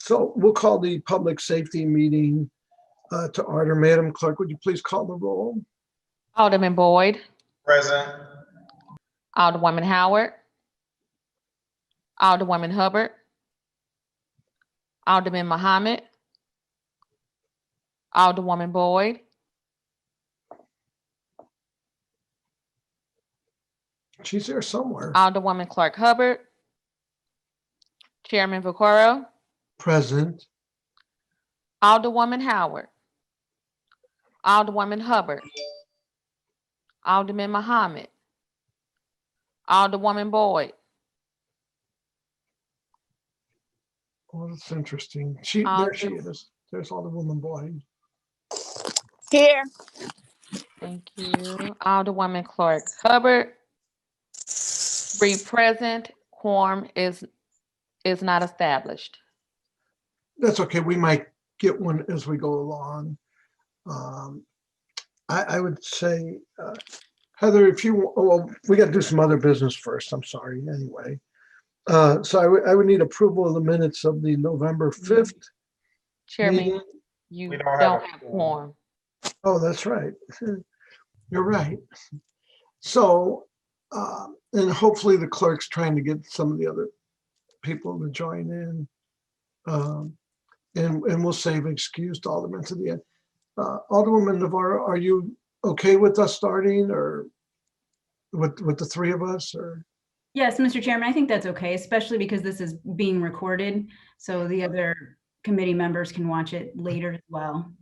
So we'll call the public safety meeting to order. Madam Clerk, would you please call the roll? Alderman Boyd, Present. Alderwoman Howard, Alderwoman Hubbard, Alderman Muhammad, Alderwoman Boyd, She's there somewhere. Alderwoman Clark Hubbard, Chairman Vaccaro, Present. Alderwoman Howard, Alderwoman Hubbard, Alderman Muhammad, Alderwoman Boyd, Well, that's interesting. There she is. There's Alderwoman Boyd. Here. thank you, Alderwoman Clark Hubbard. 3 present, quorum is not established. That's okay. We might get one as we go along. I would say, Heather, if you, well, we got to do some other business first. I'm sorry. Anyway. So I would need approval of the minutes of the November 5th. Chairman, meeting. you We don't have quorum. Oh, that's right. You're right. So, and hopefully the clerk's trying to get some of the other people to join in. And we'll save excused Alderman to the end. Alderwoman Navarro, are you okay with us starting, or with the 3 of us, or? Yes, Mr. Chairman, I think that's okay, especially because this is being recorded, so the other committee members can watch it later as well.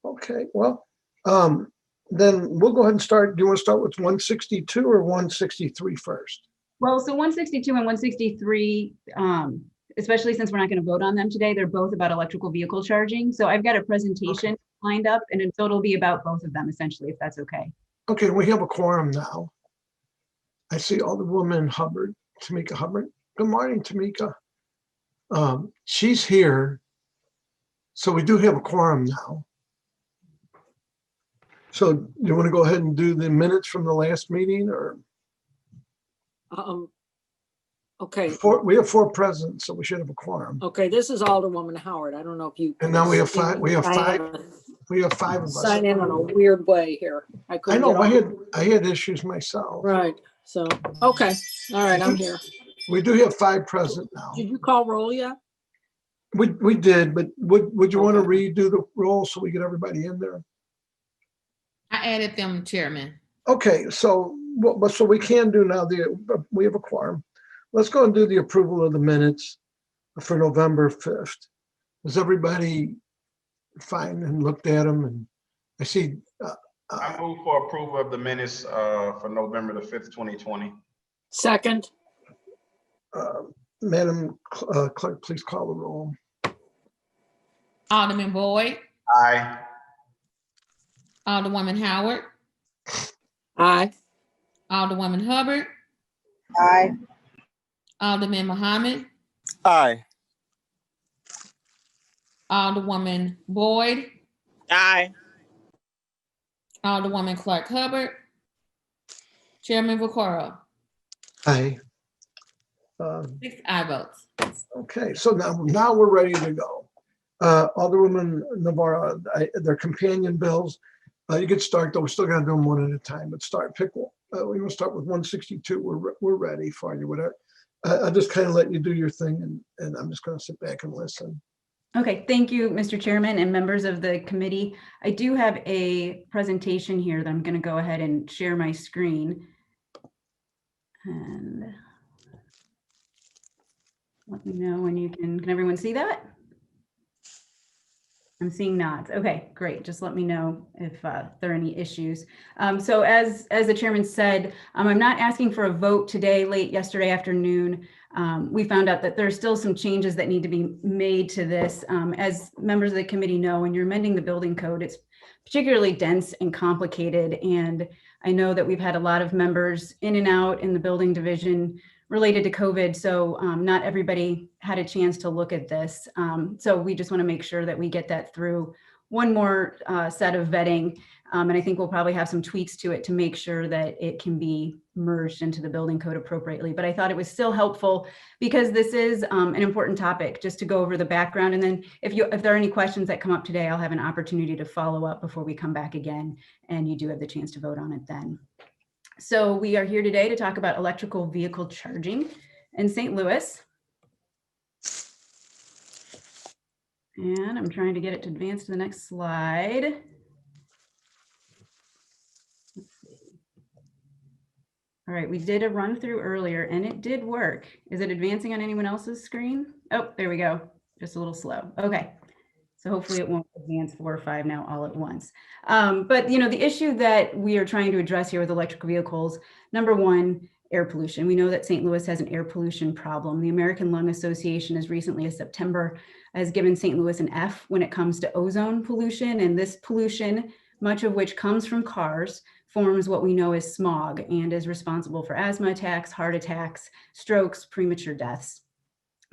Okay, well, then we'll go ahead and start. Do you want to start with 162 or 163 first? Well, so 162 and 163, especially since we're not going to vote on them today, they're both about electrical vehicle charging. So I've got a presentation lined up, and so it'll be about both of them, essentially, if that's okay. Okay, we have a quorum now. I see Alderwoman Hubbard, Tamika Hubbard. Good morning, Tamika. She's here. So we do have a quorum now. So you want to go ahead and do the minutes from the last meeting, or? Okay. We have 4 present, so we should have a quorum. Okay, this is Alderwoman Howard. I don't know if you. And now we have 5. We have 5 of us. Sign in on a weird way here. I know. I had issues myself. Right. So, okay. All right. I'm here. We do have 5 present now. Did you call roll yet? We did, but would you want to redo the roll so we get everybody in there? I added them, Chairman. Okay, so we can do now, we have a quorum. Let's go and do the approval of the minutes for November 5th. Is everybody fine and looked at them? And I see. I move for approval of the minutes for November the 5th, 2020. Second. Madam Clerk, please call the roll. Alderman Boyd, Aye. Alderwoman Howard, Aye. Alderwoman Hubbard, Aye. Alderman Muhammad, Aye. Alderwoman Boyd, Aye. Alderwoman Clark Hubbard, Chairman Vaccaro. Aye. 6 aye votes. Okay, so now we're ready to go. Alderwoman Navarro, their companion bills. You could start, though. We still got to do them one at a time. But pick one. We will start with 162. We're ready for you. Whatever. I'll just kind of let you do your thing, and I'm just going to sit back and listen. Okay, thank you, Mr. Chairman and members of the committee. I do have a presentation here that I'm going to go ahead and share my screen. And let me know when you can everyone see that? I'm seeing nods. Okay, great. Just let me know if there are any issues. So as the chairman said, I'm not asking for a vote today. Late yesterday afternoon, we found out that there's still some changes that need to be made to this. As members of the committee know, when you're amending the building code, it's particularly dense and complicated. And I know that we've had a lot of members in and out in the building division related to COVID. So not everybody had a chance to look at this. So we just want to make sure that we get that through one more set of vetting. And I think we'll probably have some tweaks to it to make sure that it can be merged into the building code appropriately. But I thought it was still helpful because this is an important topic, just to go over the background. And then if there are any questions that come up today, I'll have an opportunity to follow up before we come back again, and you do have the chance to vote on it then. So we are here today to talk about electrical vehicle charging in St. Louis. And I'm trying to get it to advance to the next slide. Let's see. All right, we did a run through earlier and it did work. Is it advancing on anyone else's screen? Oh, there we go. Just a little slow. Okay. So hopefully it won't advance 4 or 5 now all at once. But you know, the issue that we are trying to address here with electric vehicles, number one, air pollution. We know that St. Louis has an air pollution problem. The American Lung Association as recently as September has given St. Louis an F when it comes to ozone pollution. And this pollution, much of which comes from cars, forms what we know as smog and is responsible for asthma attacks, heart attacks, strokes, premature deaths.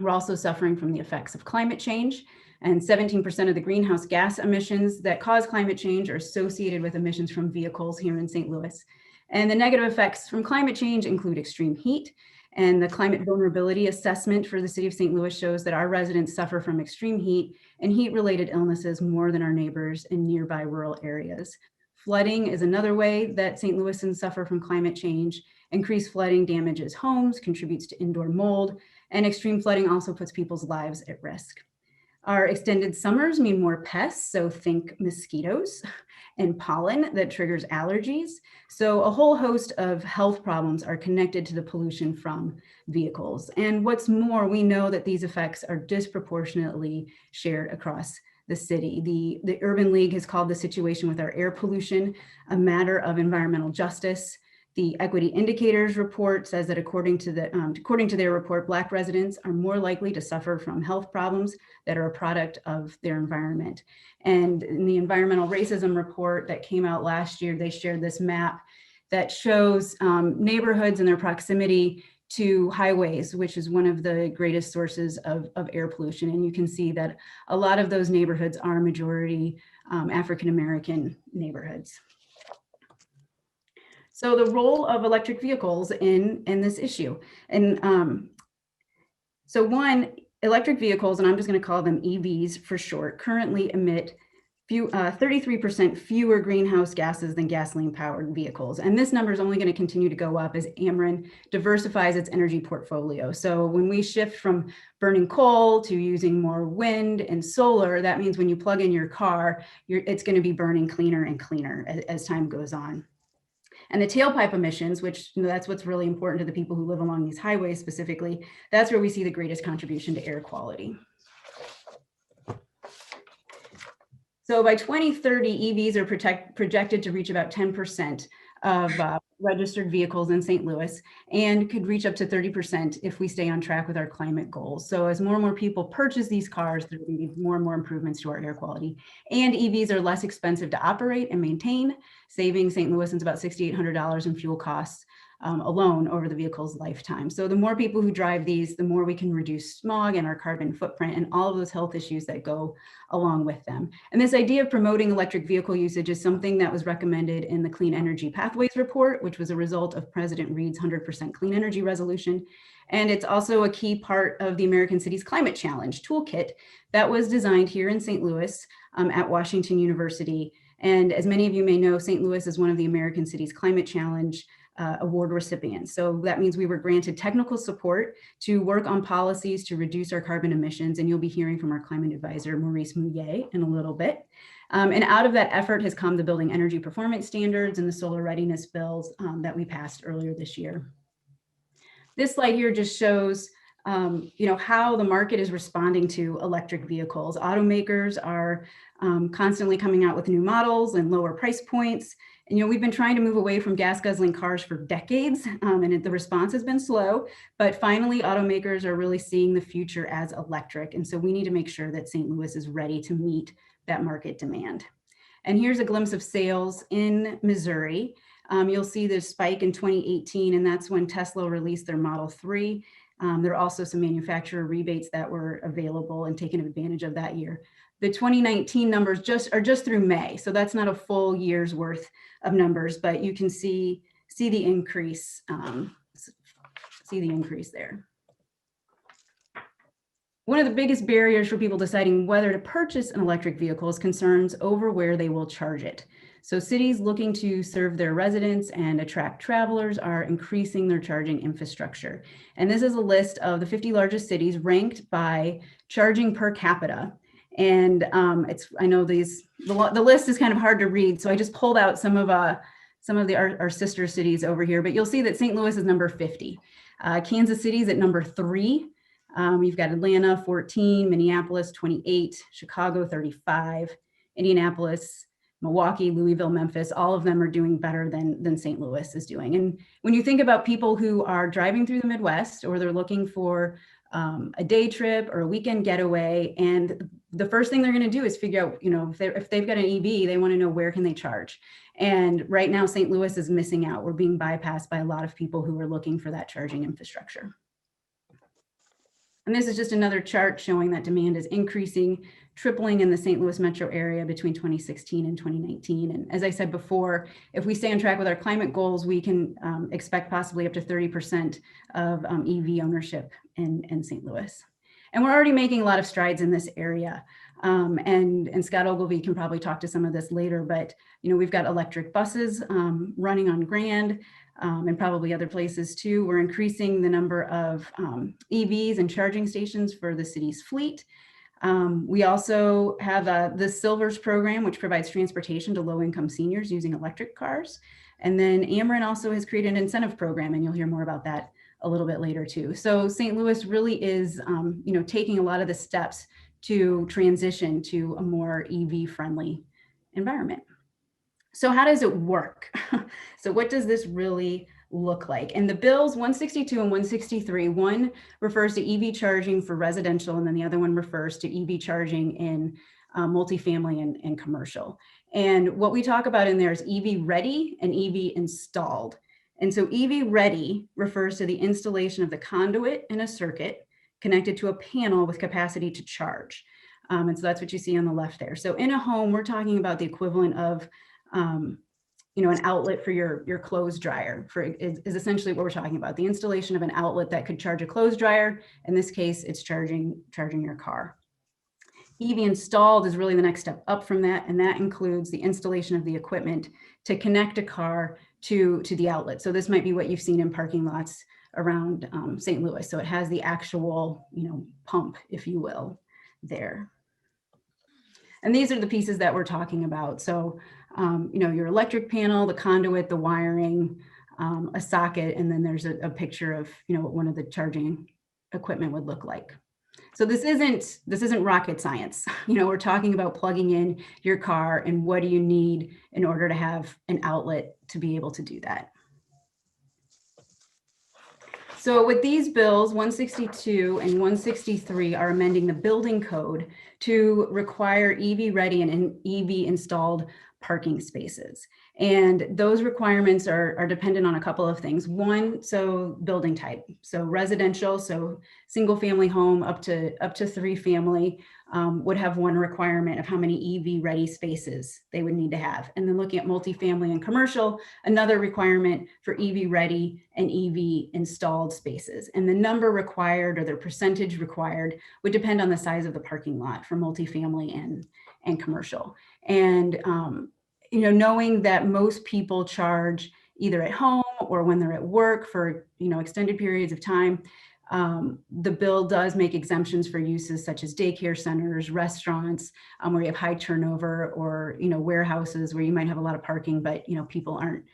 We're also suffering from the effects of climate change. And 17% of the greenhouse gas emissions that cause climate change are associated with emissions from vehicles here in St. Louis. And the negative effects from climate change include extreme heat. And the climate vulnerability assessment for the city of St. Louis shows that our residents suffer from extreme heat and heat-related illnesses more than our neighbors in nearby rural areas. Flooding is another way that St. Louisans suffer from climate change. Increased flooding damages homes, contributes to indoor mold, and extreme flooding also puts people's lives at risk. Our extended summers mean more pests, so think mosquitoes and pollen that triggers allergies. So a whole host of health problems are connected to the pollution from vehicles. And what's more, we know that these effects are disproportionately shared across the city. The Urban League has called the situation with our air pollution a matter of environmental justice. The Equity Indicators report says that according to their report, Black residents are more likely to suffer from health problems that are a product of their environment. And in the Environmental Racism report that came out last year, they shared this map that shows neighborhoods and their proximity to highways, which is one of the greatest sources of air pollution. And you can see that a lot of those neighborhoods are majority African-American neighborhoods. So the role of electric vehicles in this issue. And so one, electric vehicles, and I'm just going to call them EVs for short, currently emit 33% fewer greenhouse gases than gasoline powered vehicles. And this number is only going to continue to go up as Ameren diversifies its energy portfolio. So when we shift from burning coal to using more wind and solar, that means when you plug in your car, it's going to be burning cleaner and cleaner as time goes on. And the tailpipe emissions, which that's what's really important to the people who live along these highways specifically, that's where we see the greatest contribution to air quality. So by 2030, EVs are projected to reach about 10% of registered vehicles in St. Louis and could reach up to 30% if we stay on track with our climate goals. So as more and more people purchase these cars, there will be more and more improvements to our air quality. And EVs are less expensive to operate and maintain, saving St. Louisans about $6,800 in fuel costs alone over the vehicle's lifetime. So the more people who drive these, the more we can reduce smog and our carbon footprint and all of those health issues that go along with them. And this idea of promoting electric vehicle usage is something that was recommended in the Clean Energy Pathways Report, which was a result of President Reed's 100% clean energy resolution. And it's also a key part of the American Cities Climate Challenge toolkit that was designed here in St. Louis at Washington University. And as many of you may know, St. Louis is one of the American Cities Climate Challenge award recipients. So that means we were granted technical support to work on policies to reduce our carbon emissions. And you'll be hearing from our climate advisor, Maurice Mouillet, in a little bit. And out of that effort has come the building energy performance standards and the solar readiness bills that we passed earlier this year. This slide here just shows how the market is responding to electric vehicles. Automakers are constantly coming out with new models and lower price points. And we've been trying to move away from gas guzzling cars for decades, and the response has been slow, but finally automakers are really seeing the future as electric. And so we need to make sure that St. Louis is ready to meet that market demand. And here's a glimpse of sales in Missouri. You'll see the spike in 2018, and that's when Tesla released their Model 3. There are also some manufacturer rebates that were available and taken advantage of that year. The 2019 numbers are just through May, so that's not a full year's worth of numbers, but you can see the increase. See the increase there. One of the biggest barriers for people deciding whether to purchase an electric vehicle is concerns over where they will charge it. So cities looking to serve their residents and attract travelers are increasing their charging infrastructure. And this is a list of the 50 largest cities ranked by charging per capita. And I know the list is kind of hard to read, so I just pulled out some of our sister cities over here, but you'll see that St. Louis is number 50. Kansas City's at number 3. You've got Atlanta, 14, Minneapolis, 28, Chicago, 35, Indianapolis, Milwaukee, Louisville, Memphis, all of them are doing better than St. Louis is doing. And when you think about people who are driving through the Midwest, or they're looking for a day trip or a weekend getaway, and the first thing they're going to do is figure out, if they've got an EV, they want to know where can they charge. And right now, St. Louis is missing out. We're being bypassed by a lot of people who are looking for that charging infrastructure. And this is just another chart showing that demand is increasing, tripling in the St. Louis metro area between 2016 and 2019. And as I said before, if we stay on track with our climate goals, we can expect possibly up to 30% of EV ownership in St. Louis. And we're already making a lot of strides in this area. And Scott Ogilvie can probably talk to some of this later, but we've got electric buses running on Grand and probably other places too. We're increasing the number of EVs and charging stations for the city's fleet. We also have the Silvers program, which provides transportation to low-income seniors using electric cars. And then Ameren also has created an incentive program, and you'll hear more about that a little bit later too. So St. Louis really is, taking a lot of the steps to transition to a more EV-friendly environment. So how does it work? So what does this really look like? And the bills 162 and 163, one refers to EV charging for residential, and then the other one refers to EV charging in multifamily and commercial. And what we talk about in there is EV ready and EV installed. And so EV ready refers to the installation of the conduit in a circuit connected to a panel with capacity to charge. And so that's what you see on the left there. So in a home, we're talking about the equivalent of an outlet for your clothes dryer is essentially what we're talking about. The installation of an outlet that could charge a clothes dryer. In this case, it's charging your car. EV installed is really the next step up from that, and that includes the installation of the equipment to connect a car to the outlet. So this might be what you've seen in parking lots around St. Louis. So it has the actual, pump, if you will, there. And these are the pieces that we're talking about. So, your electric panel, the conduit, the wiring, a socket, and then there's a picture of, what one of the charging equipment would look like. So this isn't rocket science. We're talking about plugging in your car and what do you need in order to have an outlet to be able to do that. So with these bills, 162 and 163 are amending the building code to require EV ready and EV installed parking spaces. And those requirements are dependent on a couple of things. One, so building type. So residential, so single family home up to 3 family would have one requirement of how many EV ready spaces they would need to have. And then looking at multifamily and commercial, another requirement for EV ready and EV installed spaces. And the number required or the percentage required would depend on the size of the parking lot for multifamily and commercial. And knowing that most people charge either at home or when they're at work for extended periods of time, the bill does make exemptions for uses such as daycare centers, restaurants, where you have high turnover, or warehouses where you might have a lot of parking, but people aren't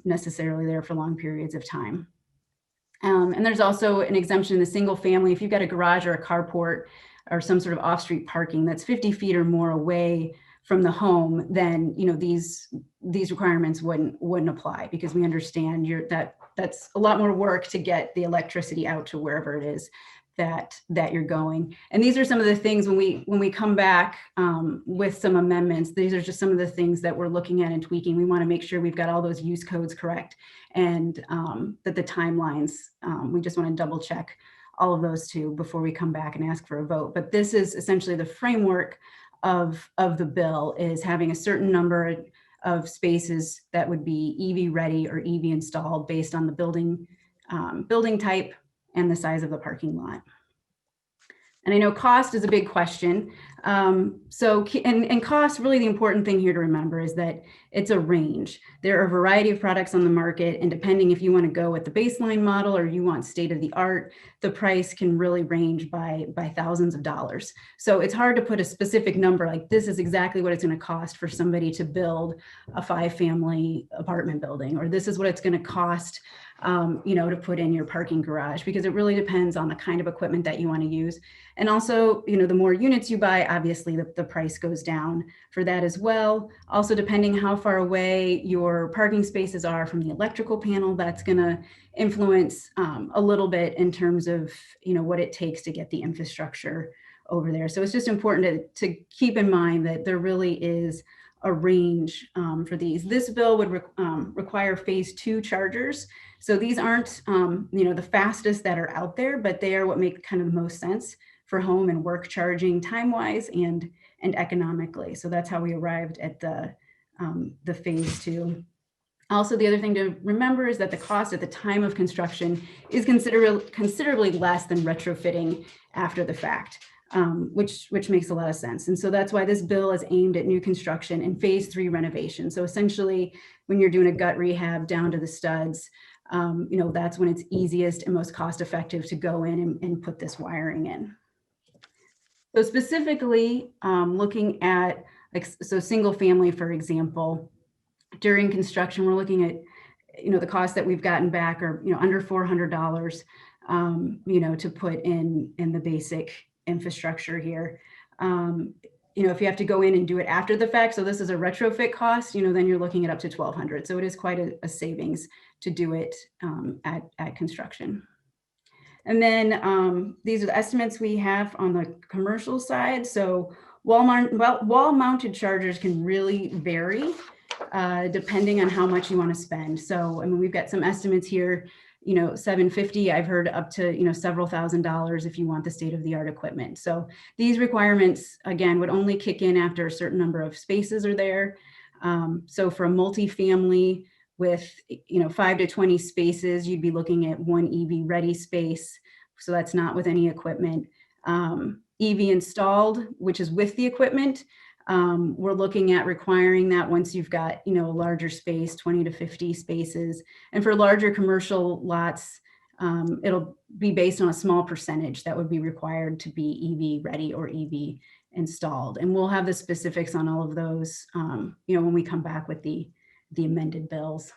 necessarily there for long periods of time. And there's also an exemption in the single family. If you've got a garage or a carport or some sort of off-street parking that's 50 feet or more away from the home, then these requirements wouldn't apply, because we understand that's a lot more work to get the electricity out to wherever it is that you're going. And these are some of the things when we come back with some amendments. These are just some of the things that we're looking at and tweaking. We want to make sure we've got all those use codes correct, and that the timelines, we just want to double check all of those two before we come back and ask for a vote. But this is essentially the framework of the bill, is having a certain number of spaces that would be EV ready or EV installed based on the building type and the size of the parking lot. And I know cost is a big question. And cost, really the important thing here to remember is that it's a range. There are a variety of products on the market, and depending if you want to go with the baseline model or you want state of the art, the price can really range by thousands of dollars. So it's hard to put a specific number like this is exactly what it's going to cost for somebody to build a 5-family apartment building, or this is what it's going to cost to put in your parking garage, because it really depends on the kind of equipment that you want to use. And also, the more units you buy, obviously the price goes down for that as well. Also, depending how far away your parking spaces are from the electrical panel, that's going to influence a little bit in terms of, what it takes to get the infrastructure over there. So it's just important to keep in mind that there really is a range for these. This bill would require phase 2 chargers. So these aren't, the fastest that are out there, but they are what make kind of the most sense for home and work charging time-wise and economically. So that's how we arrived at the phase 2. Also, the other thing to remember is that the cost at the time of construction is considerably less than retrofitting after the fact. Which makes a lot of sense. And so that's why this bill is aimed at new construction and phase 3 renovation. So essentially, when you're doing a gut rehab down to the studs, that's when it's easiest and most cost effective to go in and put this wiring in. So specifically looking at, single family, for example, during construction, we're looking at, the costs that we've gotten back are, under $400, to put in the basic infrastructure here. If you have to go in and do it after the fact, so this is a retrofit cost, then you're looking at up to $1,200. So it is quite a savings to do it at construction. And then these are the estimates we have on the commercial side. So wall-mounted chargers can really vary depending on how much you want to spend. So, we've got some estimates here. $750, I've heard up to, several $1,000s if you want the state-of-the-art equipment. So these requirements, again, would only kick in after a certain number of spaces are there. So for a multifamily with, 5 to 20 spaces, you'd be looking at 1 EV ready space. So that's not with any equipment. EV installed, which is with the equipment. We're looking at requiring that once you've got, a larger space, 20 to 50 spaces. And for larger commercial lots, it'll be based on a small percentage that would be required to be EV ready or EV installed. And we'll have the specifics on all of those, when we come back with the amended bills.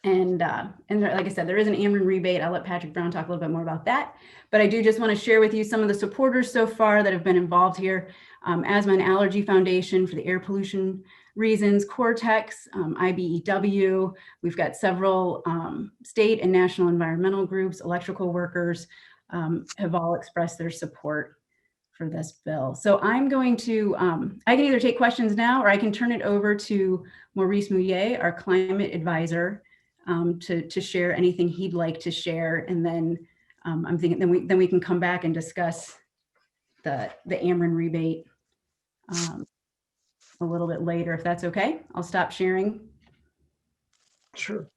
And like I said, there is an Ameren rebate. I'll let Patrick Brown talk a little bit more about that. But I do just want to share with you some of the supporters so far that have been involved here. Asthma and Allergy Foundation for the air pollution reasons, Cortex, IBEW. We've got several state and national environmental groups, electrical workers have all expressed their support for this bill. So I'm going to, I can either take questions now or I can turn it over to Maurice Mouillet, our climate advisor, to share anything he'd like to share. And then I'm thinking then we can come back and discuss the Ameren rebate a little bit later, if that's okay. I'll stop sharing. Sure.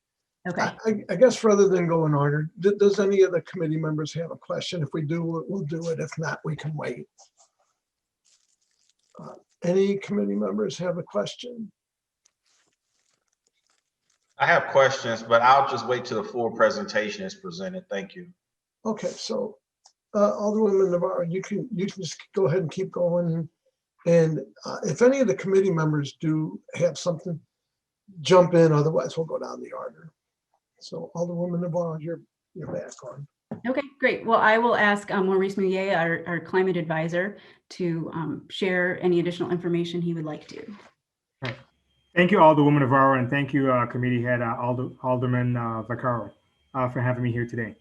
Okay. I guess rather than go in order, does any of the committee members have a question? If we do, we'll do it. If not, we can wait. Any committee members have a question? I have questions, but I'll just wait till the full presentation is presented. Thank you. Okay, so Alderwoman Navarro, you can just go ahead and keep going. And if any of the committee members do have something, jump in. Otherwise, we'll go down the order. So Alderwoman Navarro, you're back on. Okay, great. Well, I will ask Maurice Mouillet, our climate advisor, to share any additional information he would like to. Right. Thank you, Alderwoman Navarro, and thank you, Committee Head Alderman Vaccaro, for having me here today.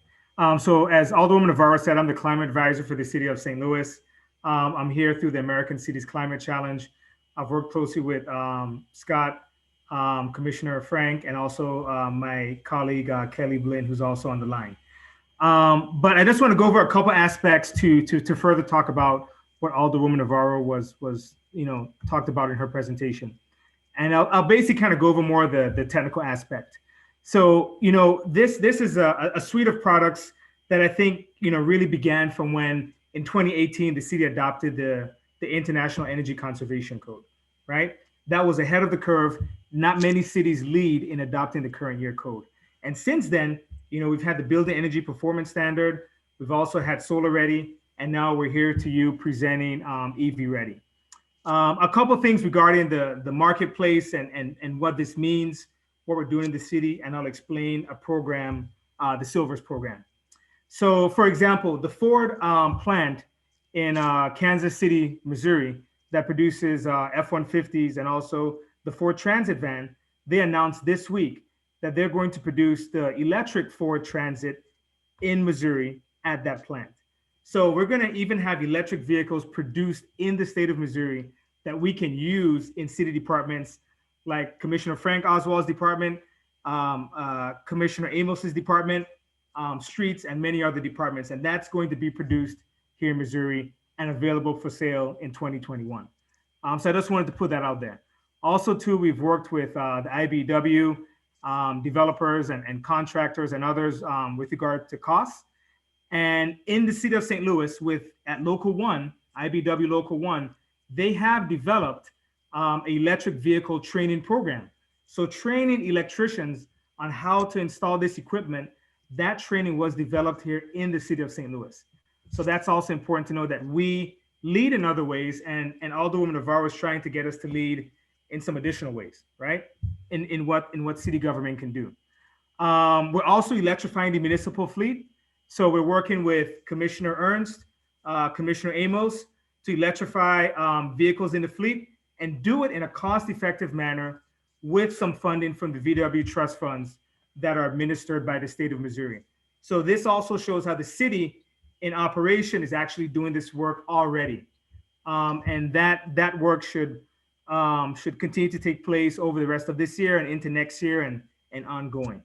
So as Alderwoman Navarro said, I'm the climate advisor for the city of St. Louis. I'm here through the American Cities Climate Challenge. I've worked closely with Scott, Commissioner Frank, and also my colleague, Kelly Blinn, who's also on the line. But I just want to go over a couple aspects to further talk about what Alderwoman Navarro was talked about in her presentation. And I'll basically kind of go over more of the technical aspect. So, this is a suite of products that I think, really began from when in 2018, the city adopted the International Energy Conservation Code, right? That was ahead of the curve. Not many cities lead in adopting the current year code. And since then, we've had the Building Energy Performance Standard. We've also had Solar Ready. And now we're here to you presenting EV Ready. A couple of things regarding the marketplace and what this means, what we're doing in the city, and I'll explain a program, the Silvers program. So, for example, the Ford plant in Kansas City, Missouri, that produces F-150s and also the Ford Transit van, they announced this week that they're going to produce the electric Ford Transit in Missouri at that plant. So we're going to even have electric vehicles produced in the state of Missouri that we can use in city departments like Commissioner Frank Oswald's department, Commissioner Amos's department, streets, and many other departments. And that's going to be produced here in Missouri and available for sale in 2021. So I just wanted to put that out there. Also, too, we've worked with the IBEW developers and contractors and others with regard to costs. And in the city of St. Louis, at Local 1, IBEW Local 1, they have developed an electric vehicle training program. So training electricians on how to install this equipment, that training was developed here in the city of St. Louis. So that's also important to know that we lead in other ways, and Alderwoman Navarro is trying to get us to lead in some additional ways, right? In what city government can do. We're also electrifying the municipal fleet. So we're working with Commissioner Ernst, Commissioner Amos to electrify vehicles in the fleet and do it in a cost-effective manner with some funding from the VW trust funds that are administered by the state of Missouri. So this also shows how the city in operation is actually doing this work already. And that work should continue to take place over the rest of this year and into next year and ongoing.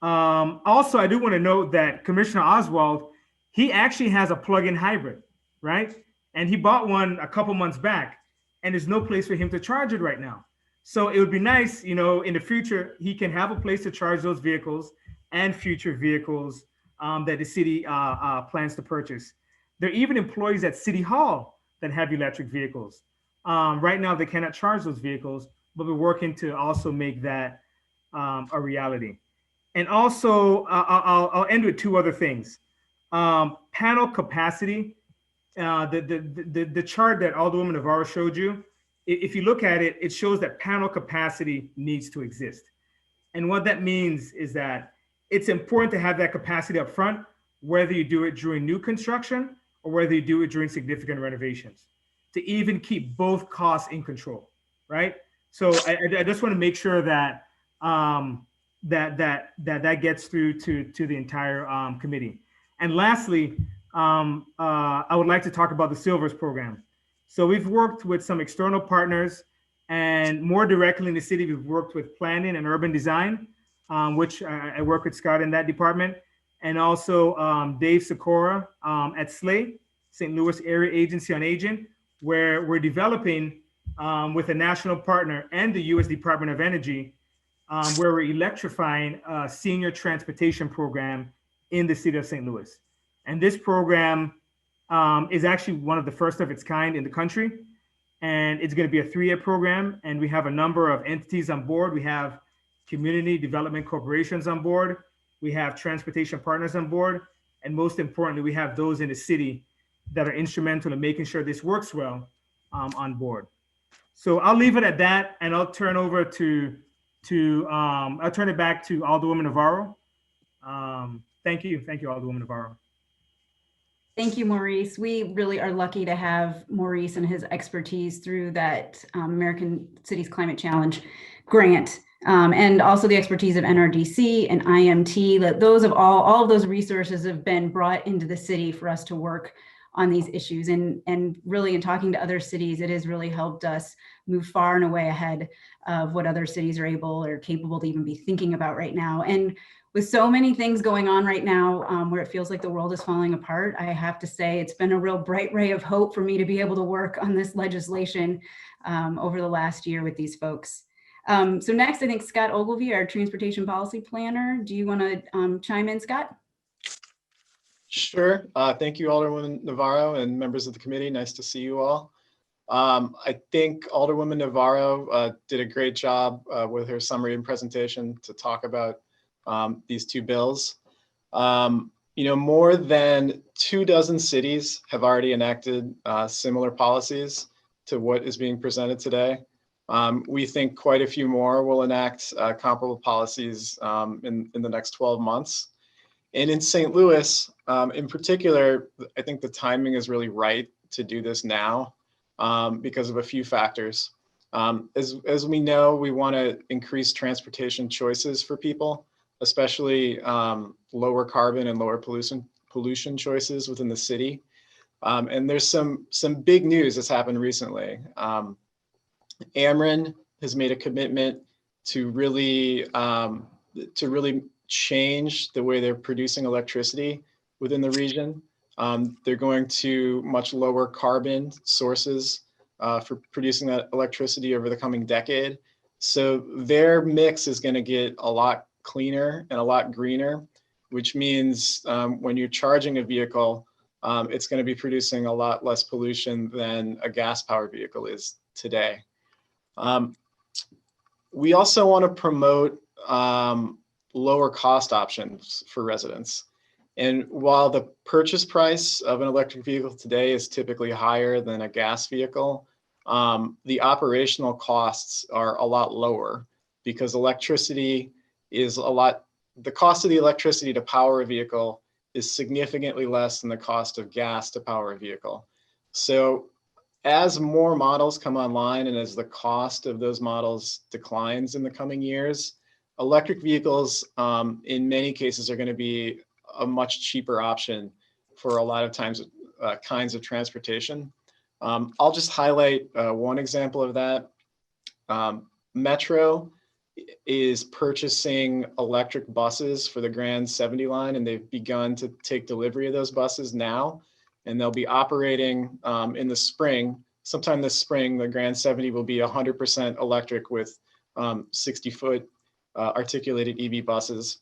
Also, I do want to note that Commissioner Oswald, he actually has a plug-in hybrid, right? And he bought one a couple months back, and there's no place for him to charge it right now. So it would be nice, in the future, he can have a place to charge those vehicles and future vehicles that the city plans to purchase. There are even employees at City Hall that have electric vehicles. Right now, they cannot charge those vehicles, but we're working to also make that a reality. And also, I'll end with two other things. Panel capacity, the chart that Alderwoman Navarro showed you, if you look at it, it shows that panel capacity needs to exist. And what that means is that it's important to have that capacity up front, whether you do it during new construction or whether you do it during significant renovations, to even keep both costs in control, right? So I just want to make sure that that gets through to the entire committee. And lastly, I would like to talk about the Silvers program. So we've worked with some external partners, and more directly in the city, we've worked with planning and urban design, which I work with Scott in that department, and also Dave Sikora at SLAE, St. Louis Area Agency on Aging, where we're developing with a national partner and the U.S. Department of Energy, where we're electrifying a senior transportation program in the city of St. Louis. And this program is actually one of the first of its kind in the country. And it's going to be a 3-year program. And we have a number of entities on board. We have community development corporations on board. We have transportation partners on board. And most importantly, we have those in the city that are instrumental in making sure this works well on board. So I'll leave it at that, and I'll turn over I'll turn it back to Alderwoman Navarro. Thank you, Alderwoman Navarro. Thank you, Maurice. We really are lucky to have Maurice and his expertise through that American Cities Climate Challenge grant, and also the expertise of NRDC and IMT. That those of all of those resources have been brought into the city for us to work on these issues. And really, in talking to other cities, it has really helped us move far and away ahead of what other cities are able or capable to even be thinking about right now. And with so many things going on right now, where it feels like the world is falling apart, I have to say it's been a real bright ray of hope for me to be able to work on this legislation over the last year with these folks. So next, I think Scott Ogilvie, our transportation policy planner. Do you want to chime in, Scott? Sure. Thank you, Alderwoman Navarro and members of the committee. Nice to see you all. I think Alderwoman Navarro did a great job with her summary and presentation to talk about these two bills. More than 24 cities have already enacted similar policies to what is being presented today. We think quite a few more will enact comparable policies in the next 12 months. And in St. Louis, in particular, I think the timing is really right to do this now because of a few factors. As we know, we want to increase transportation choices for people, especially lower carbon and lower pollution choices within the city. And there's some big news that's happened recently. Ameren has made a commitment to really change the way they're producing electricity within the region. They're going to much lower carbon sources for producing that electricity over the coming decade. So their mix is going to get a lot cleaner and a lot greener, which means when you're charging a vehicle, it's going to be producing a lot less pollution than a gas-powered vehicle is today. We also want to promote lower cost options for residents. And while the purchase price of an electric vehicle today is typically higher than a gas vehicle, the operational costs are a lot lower because electricity is the cost of the electricity to power a vehicle is significantly less than the cost of gas to power a vehicle. So as more models come online and as the cost of those models declines in the coming years, electric vehicles in many cases are going to be a much cheaper option for a lot of times kinds of transportation. I'll just highlight one example of that. Metro is purchasing electric buses for the Grand 70 line, and they've begun to take delivery of those buses now, and they'll be operating in the spring. Sometime this spring, the Grand 70 will be 100% electric with 60-foot articulated EV buses.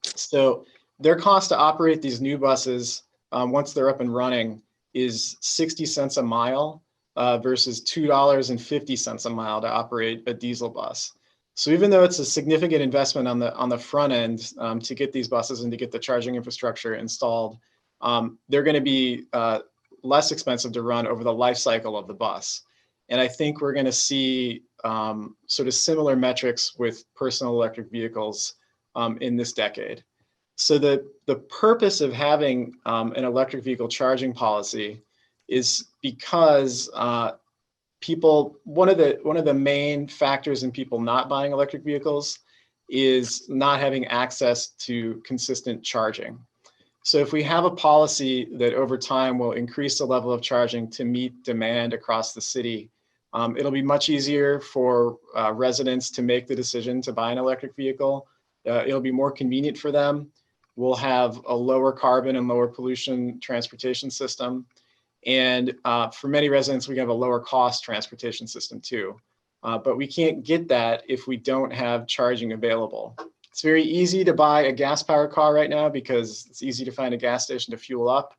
So their cost to operate these new buses, once they're up and running, is 60 cents a mile versus $2.50 a mile to operate a diesel bus. So even though it's a significant investment on the front end to get these buses and to get the charging infrastructure installed, they're going to be less expensive to run over the life cycle of the bus. And I think we're going to see sort of similar metrics with personal electric vehicles in this decade. So the purpose of having an electric vehicle charging policy is because one of the main factors in people not buying electric vehicles is not having access to consistent charging. So if we have a policy that over time will increase the level of charging to meet demand across the city, it'll be much easier for residents to make the decision to buy an electric vehicle. It'll be more convenient for them. We'll have a lower carbon and lower pollution transportation system. And for many residents, we have a lower cost transportation system too. But we can't get that if we don't have charging available. It's very easy to buy a gas-powered car right now because it's easy to find a gas station to fuel up.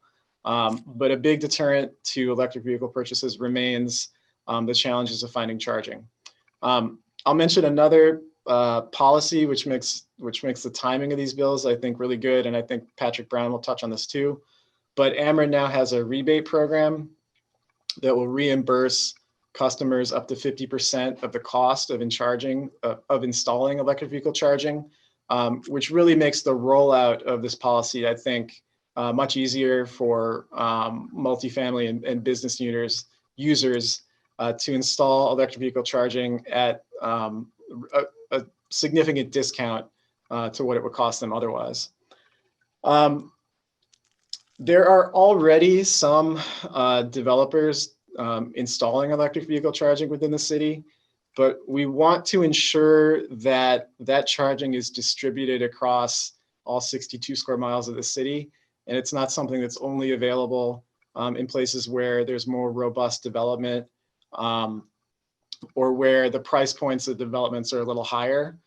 But a big deterrent to electric vehicle purchases remains the challenges of finding charging. I'll mention another policy which makes the timing of these bills, I think, really good. And I think Patrick Brown will touch on this too. But Ameren now has a rebate program that will reimburse customers up to 50% of the cost of installing electric vehicle charging, which really makes the rollout of this policy, I think, much easier for multifamily and business users to install electric vehicle charging at a significant discount to what it would cost them otherwise. There are already some developers installing electric vehicle charging within the city. but we want to ensure that that charging is distributed across all 62 square miles of the city. And it's not something that's only available in places where there's more robust development or where the price points of developments are a little higher.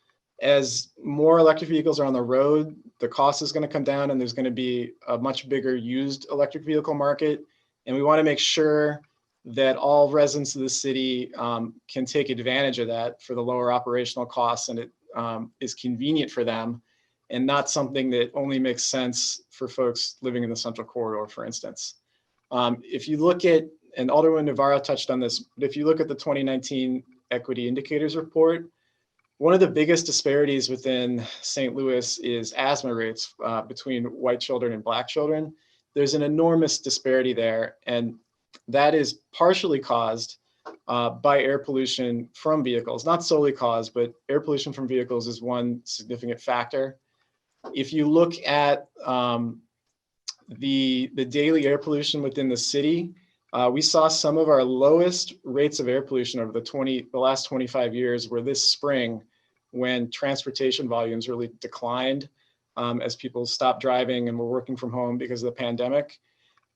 As more electric vehicles are on the road, the cost is going to come down and there's going to be a much bigger used electric vehicle market. And we want to make sure that all residents of the city can take advantage of that for the lower operational costs, and it is convenient for them and not something that only makes sense for folks living in the central corridor, for instance. If you look at, and Alderman Navarro touched on this, but if you look at the 2019 Equity Indicators Report, one of the biggest disparities within St. Louis is asthma rates between white children and Black children. There's an enormous disparity there, and that is partially caused by air pollution from vehicles. Not solely caused, but air pollution from vehicles is one significant factor. If you look at the daily air pollution within the city, we saw some of our lowest rates of air pollution over the last 25 years were this spring, when transportation volumes really declined as people stopped driving and were working from home because of the pandemic.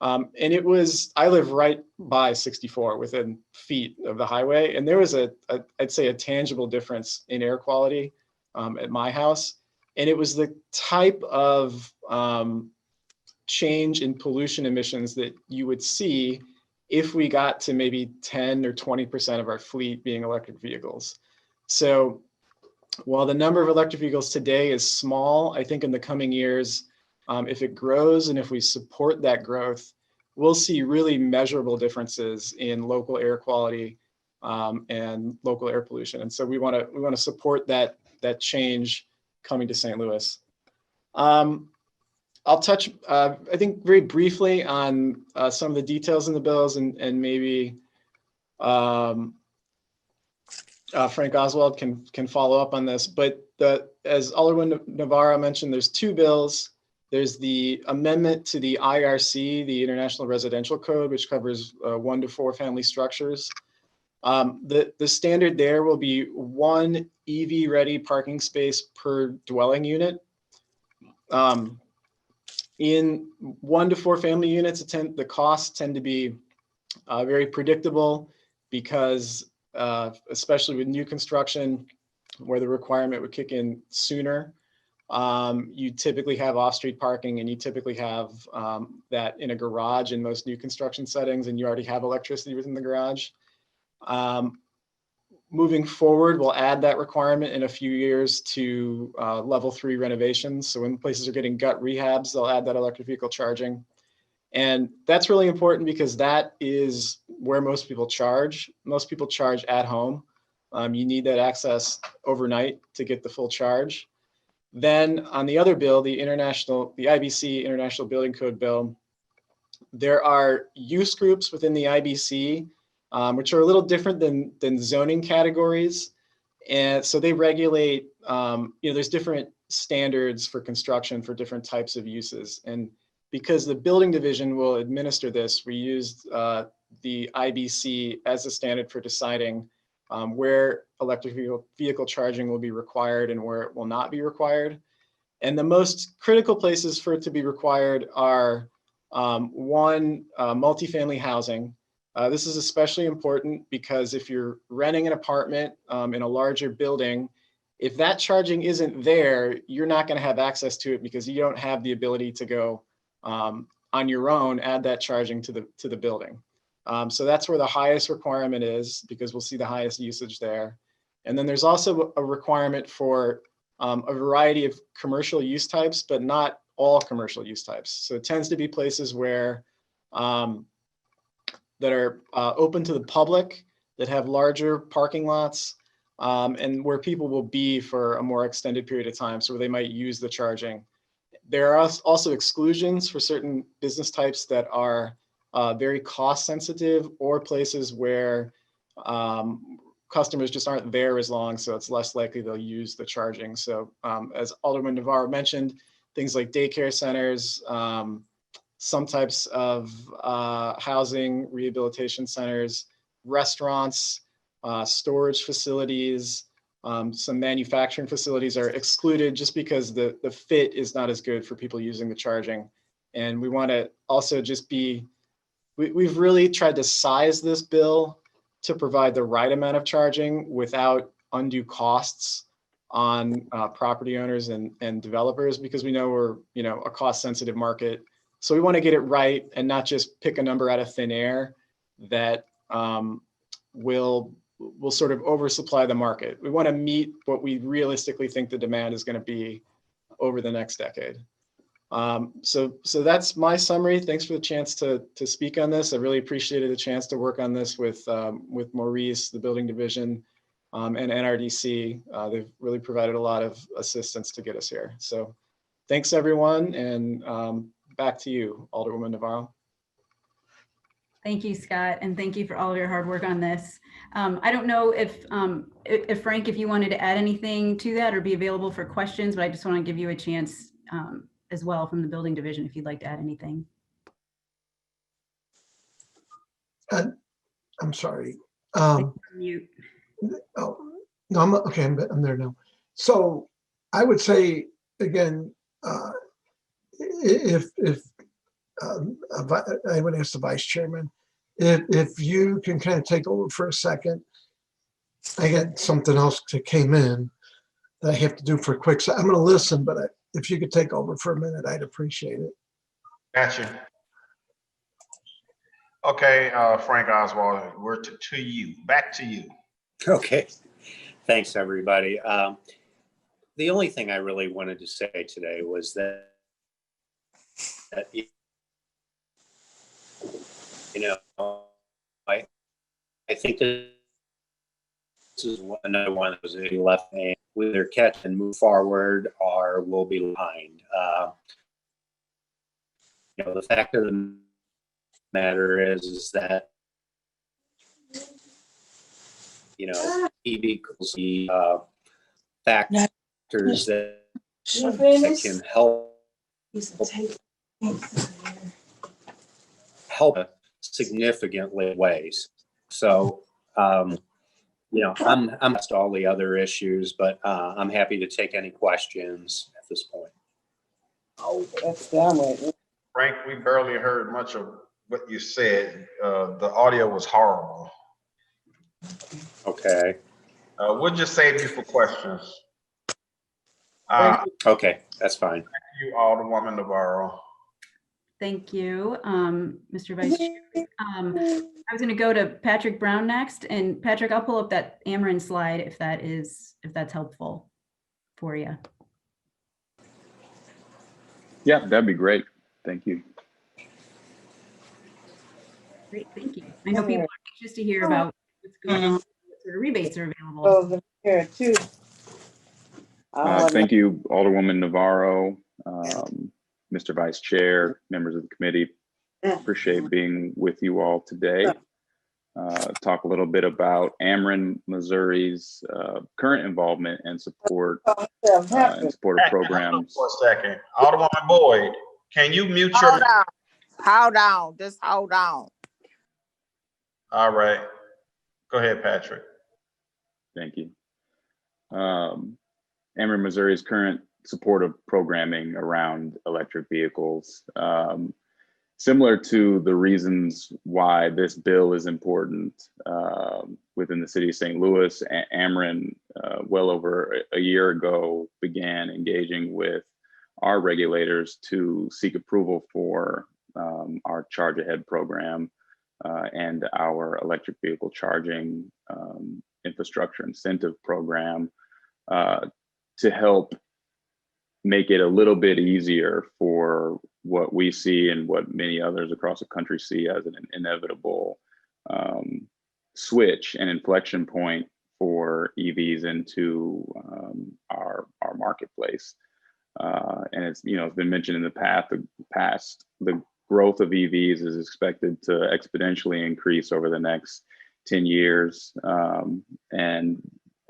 And it was, I live right by 64 within feet of the highway. And there was I'd say a tangible difference in air quality at my house. And it was the type of change in pollution emissions that you would see if we got to maybe 10 or 20% of our fleet being electric vehicles. So while the number of electric vehicles today is small, I think in the coming years, if it grows and if we support that growth, we'll see really measurable differences in local air quality and local air pollution. And so we want to support that change coming to St. Louis. I'll touch, I think, very briefly on some of the details in the bills, and maybe Frank Oswald can follow up on this. But as Alderman Navarro mentioned, there's two bills. There's the amendment to the IRC, the International Residential Code, which covers 1 to 4 family structures. The standard there will be 1 EV-ready parking space per dwelling unit. In 1 to 4 family units, the costs tend to be very predictable because, especially with new construction, where the requirement would kick in sooner, you typically have off-street parking, and you typically have that in a garage in most new construction settings, and you already have electricity within the garage. Moving forward, we'll add that requirement in a few years to level 3 renovations. So when places are getting gut rehabs, they'll add that electric vehicle charging. And that's really important because that is where most people charge. Most people charge at home. You need that access overnight to get the full charge. Then on the other bill, the IBC International Building Code bill, there are use groups within the IBC, which are a little different than zoning categories. And so they regulate, there's different standards for construction for different types of uses. And because the building division will administer this, we used the IBC as a standard for deciding where electric vehicle charging will be required and where it will not be required. And the most critical places for it to be required are multifamily housing. This is especially important because if you're renting an apartment in a larger building, if that charging isn't there, you're not going to have access to it because you don't have the ability to go on your own, add that charging to the building. So that's where the highest requirement is, because we'll see the highest usage there. And then there's also a requirement for a variety of commercial use types, but not all commercial use types. So it tends to be places where that are open to the public, that have larger parking lots, and where people will be for a more extended period of time, so they might use the charging. There are also exclusions for certain business types that are very cost sensitive, or places where customers just aren't there as long, so it's less likely they'll use the charging. So as Alderman Navarro mentioned, things like daycare centers, some types of housing, rehabilitation centers, restaurants, storage facilities, some manufacturing facilities are excluded just because the fit is not as good for people using the charging. And we want to also just we've really tried to size this bill to provide the right amount of charging without undue costs on property owners and developers, because we know we're, a cost sensitive market. So we want to get it right and not just pick a number out of thin air that will sort of oversupply the market. We want to meet what we realistically think the demand is going to be over the next decade. So that's my summary. Thanks for the chance to speak on this. I really appreciated the chance to work on this with Maurice, the building division, and NRDC. They've really provided a lot of assistance to get us here. So thanks everyone, and back to you, Alderwoman Navarro. Thank you, Scott, and thank you for all of your hard work on this. I don't know if Frank, if you wanted to add anything to that or be available for questions, but I just want to give you a chance as well from the building division if you'd like to add anything. I'm sorry. Mute. Oh, no, okay, I'm there now. So I would say, again, if I would ask the vice chairman, if you can kind of take over for a second. I got something else that came in that I have to do for a quick second. I'm going to listen, but if you could take over for a minute, I'd appreciate it. Gotcha. Okay, Frank Oswald, we're to you. Back to you. Okay. Thanks, everybody. The only thing I really wanted to say today was that I think this is another one that was left hand. We either catch and move forward or we'll be behind. The fact of the matter is that EV equals the factors that can help significantly ways. So, I'm asked all the other issues, but I'm happy to take any questions at this point. Oh, that's down right. Frank, we barely heard much of what you said. The audio was horrible. Okay. We'll just save you for questions. Okay, that's fine. Thank you, Alderwoman Navarro. Thank you, Mr. Vice Chair. I was going to go to Patrick Brown next, and Patrick, I'll pull up that Ameren slide if that's helpful for you. Yeah, that'd be great. Thank you. Great, thank you. I know people are anxious to hear about what's going on, what sort of rebates are available. Oh, here too. Thank you, Alderwoman Navarro, Mr. Vice Chair, members of the committee. Appreciate being with you all today. Talk a little bit about Ameren, Missouri's current involvement and support of programs. For a second, Alderwoman Boyd, can you mute your? Hold on, just hold on. All right, go ahead, Patrick. Thank you. Ameren, Missouri's current supportive programming around electric vehicles. Similar to the reasons why this bill is important within the city of St. Louis, Ameren, well over a year ago, began engaging with our regulators to seek approval for our Charge Ahead program and our electric vehicle charging infrastructure incentive program to help make it a little bit easier for what we see and what many others across the country see as an inevitable switch and inflection point for EVs into our marketplace. And it's been mentioned in the past, the growth of EVs is expected to exponentially increase over the next 10 years. And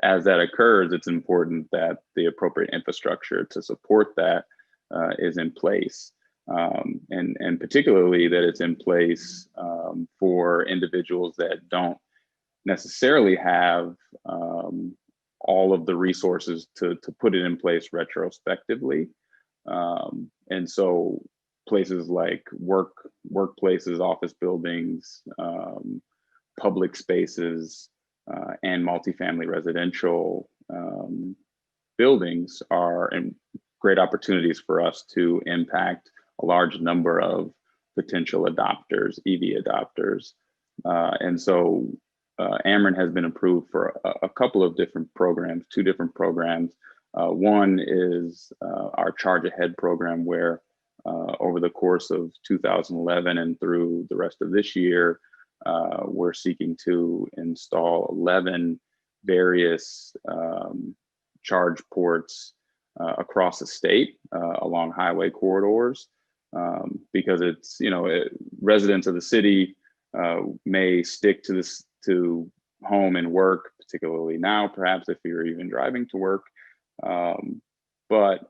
as that occurs, it's important that the appropriate infrastructure to support that is in place. And particularly that it's in place for individuals that don't necessarily have all of the resources to put it in place retrospectively. And so places like workplaces, office buildings, public spaces, and multifamily residential buildings are great opportunities for us to impact a large number of potential adopters, EV adopters. And so Ameren has been approved for a couple of different programs, 2 different programs. One is our Charge Ahead program, where over the course of 2011 and through the rest of this year, we're seeking to install 11 various charge ports across the state along highway corridors, because it's, residents of the city may stick to home and work, particularly now, perhaps if you're even driving to work. But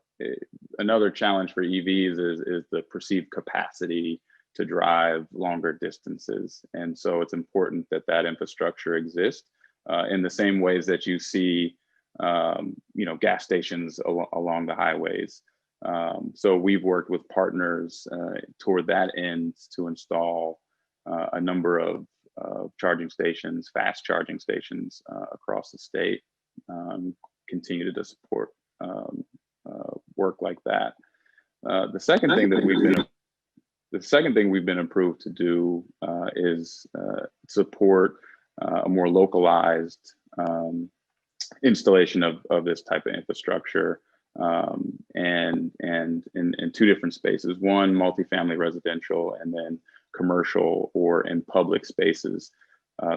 another challenge for EVs is the perceived capacity to drive longer distances. And so it's important that that infrastructure exists in the same ways that you see, gas stations along the highways. So we've worked with partners toward that end to install a number of charging stations, fast charging stations across the state. Continue to support work like that. The second thing we've been approved to do is support a more localized installation of this type of infrastructure, and in 2 different spaces: one, multifamily residential, and then commercial or in public spaces.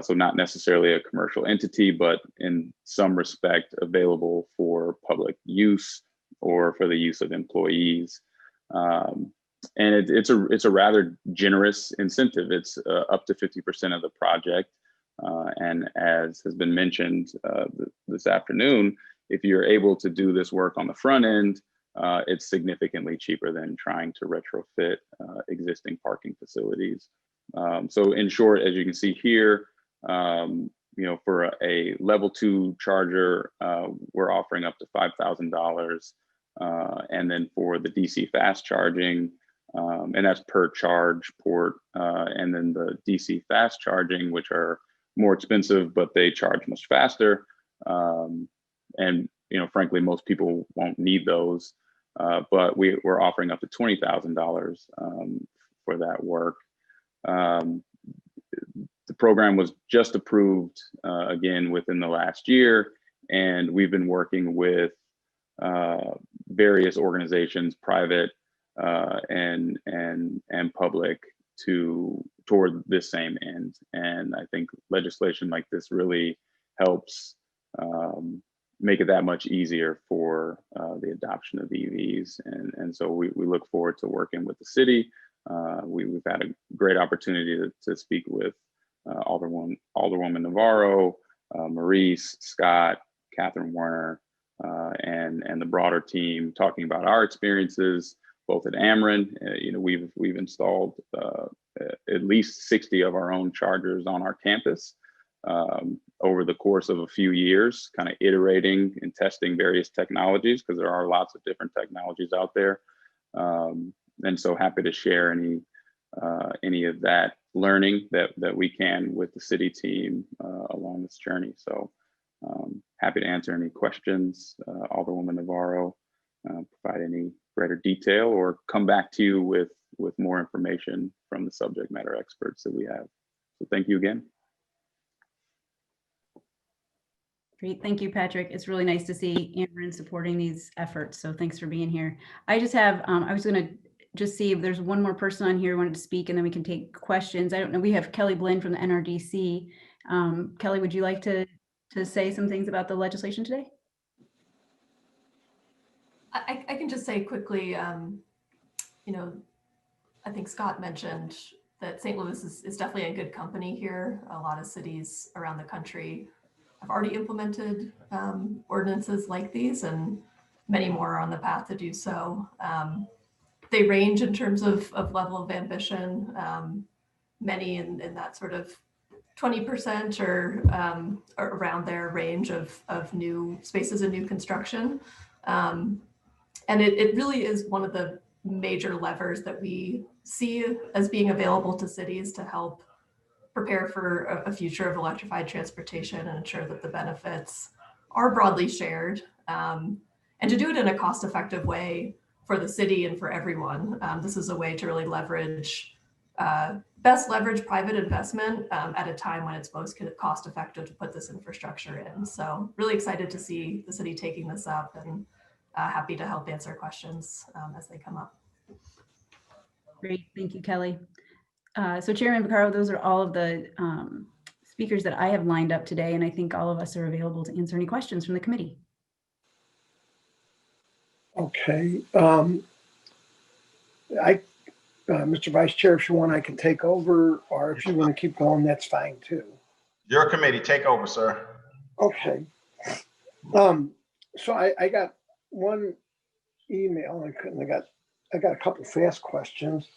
So not necessarily a commercial entity, but in some respect available for public use or for the use of employees. And it's a rather generous incentive. It's up to 50% of the project. And as has been mentioned this afternoon, if you're able to do this work on the front end, it's significantly cheaper than trying to retrofit existing parking facilities. So in short, as you can see here, for a level 2 charger, we're offering up to $5,000. And then for the DC fast charging, and that's per charge port, and then the DC fast charging, which are more expensive, but they charge much faster. And frankly, most people won't need those, but we're offering up to $20,000 for that work. The program was just approved again within the last year, and we've been working with various organizations, private and public, toward this same end. And I think legislation like this really helps make it that much easier for the adoption of EVs. And so we look forward to working with the city. We've had a great opportunity to speak with Alderwoman Navarro, Maurice, Scott, Catherine Warner, and the broader team, talking about our experiences both at Ameren. We've installed at least 60 of our own chargers on our campus over the course of a few years, kind of iterating and testing various technologies, because there are lots of different technologies out there. And so happy to share any of that learning that we can with the city team along this journey. So happy to answer any questions, Alderwoman Navarro, provide any greater detail, or come back to you with more information from the subject matter experts that we have. So thank you again. Great, thank you, Patrick. It's really nice to see Ameren supporting these efforts. So thanks for being here. I just have, I was going to just see if there's one more person on here who wanted to speak, and then we can take questions. I don't know. We have Kelly Blinn from the NRDC. Kelly, would you like to say some things about the legislation today? I can just say quickly, I think Scott mentioned that St. Louis is definitely a good company here. A lot of cities around the country have already implemented ordinances like these, and many more are on the path to do so. They range in terms of level of ambition, many in that sort of 20% or around their range of new spaces and new construction. And it really is one of the major levers that we see as being available to cities to help prepare for a future of electrified transportation and ensure that the benefits are broadly shared, and to do it in a cost-effective way for the city and for everyone. This is a way to really best leverage private investment at a time when it's most cost-effective to put this infrastructure in. So really excited to see the city taking this up, and happy to help answer questions as they come up. Great, thank you, Kelly. So Chairman Vaccaro, those are all of the speakers that I have lined up today, and I think all of us are available to answer any questions from the committee. Okay. Mr. Vice Chair, if you want, I can take over, or if you want to keep going, that's fine too. Your committee, take over, sir. Okay. So I got one email, and I got a couple fast questions.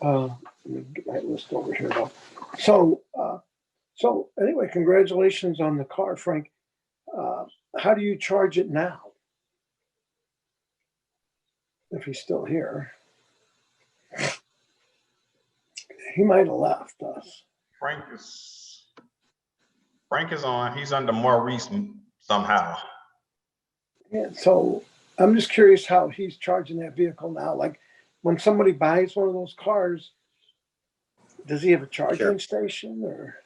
Let me get my list over here though. So anyway, congratulations on the car, Frank. How do you charge it now? If he's still here. He might have left us. Frank is on. He's under Maurice somehow. Yeah, so I'm just curious how he's charging that vehicle now. Like when somebody buys one of those cars, does he have a charging station or?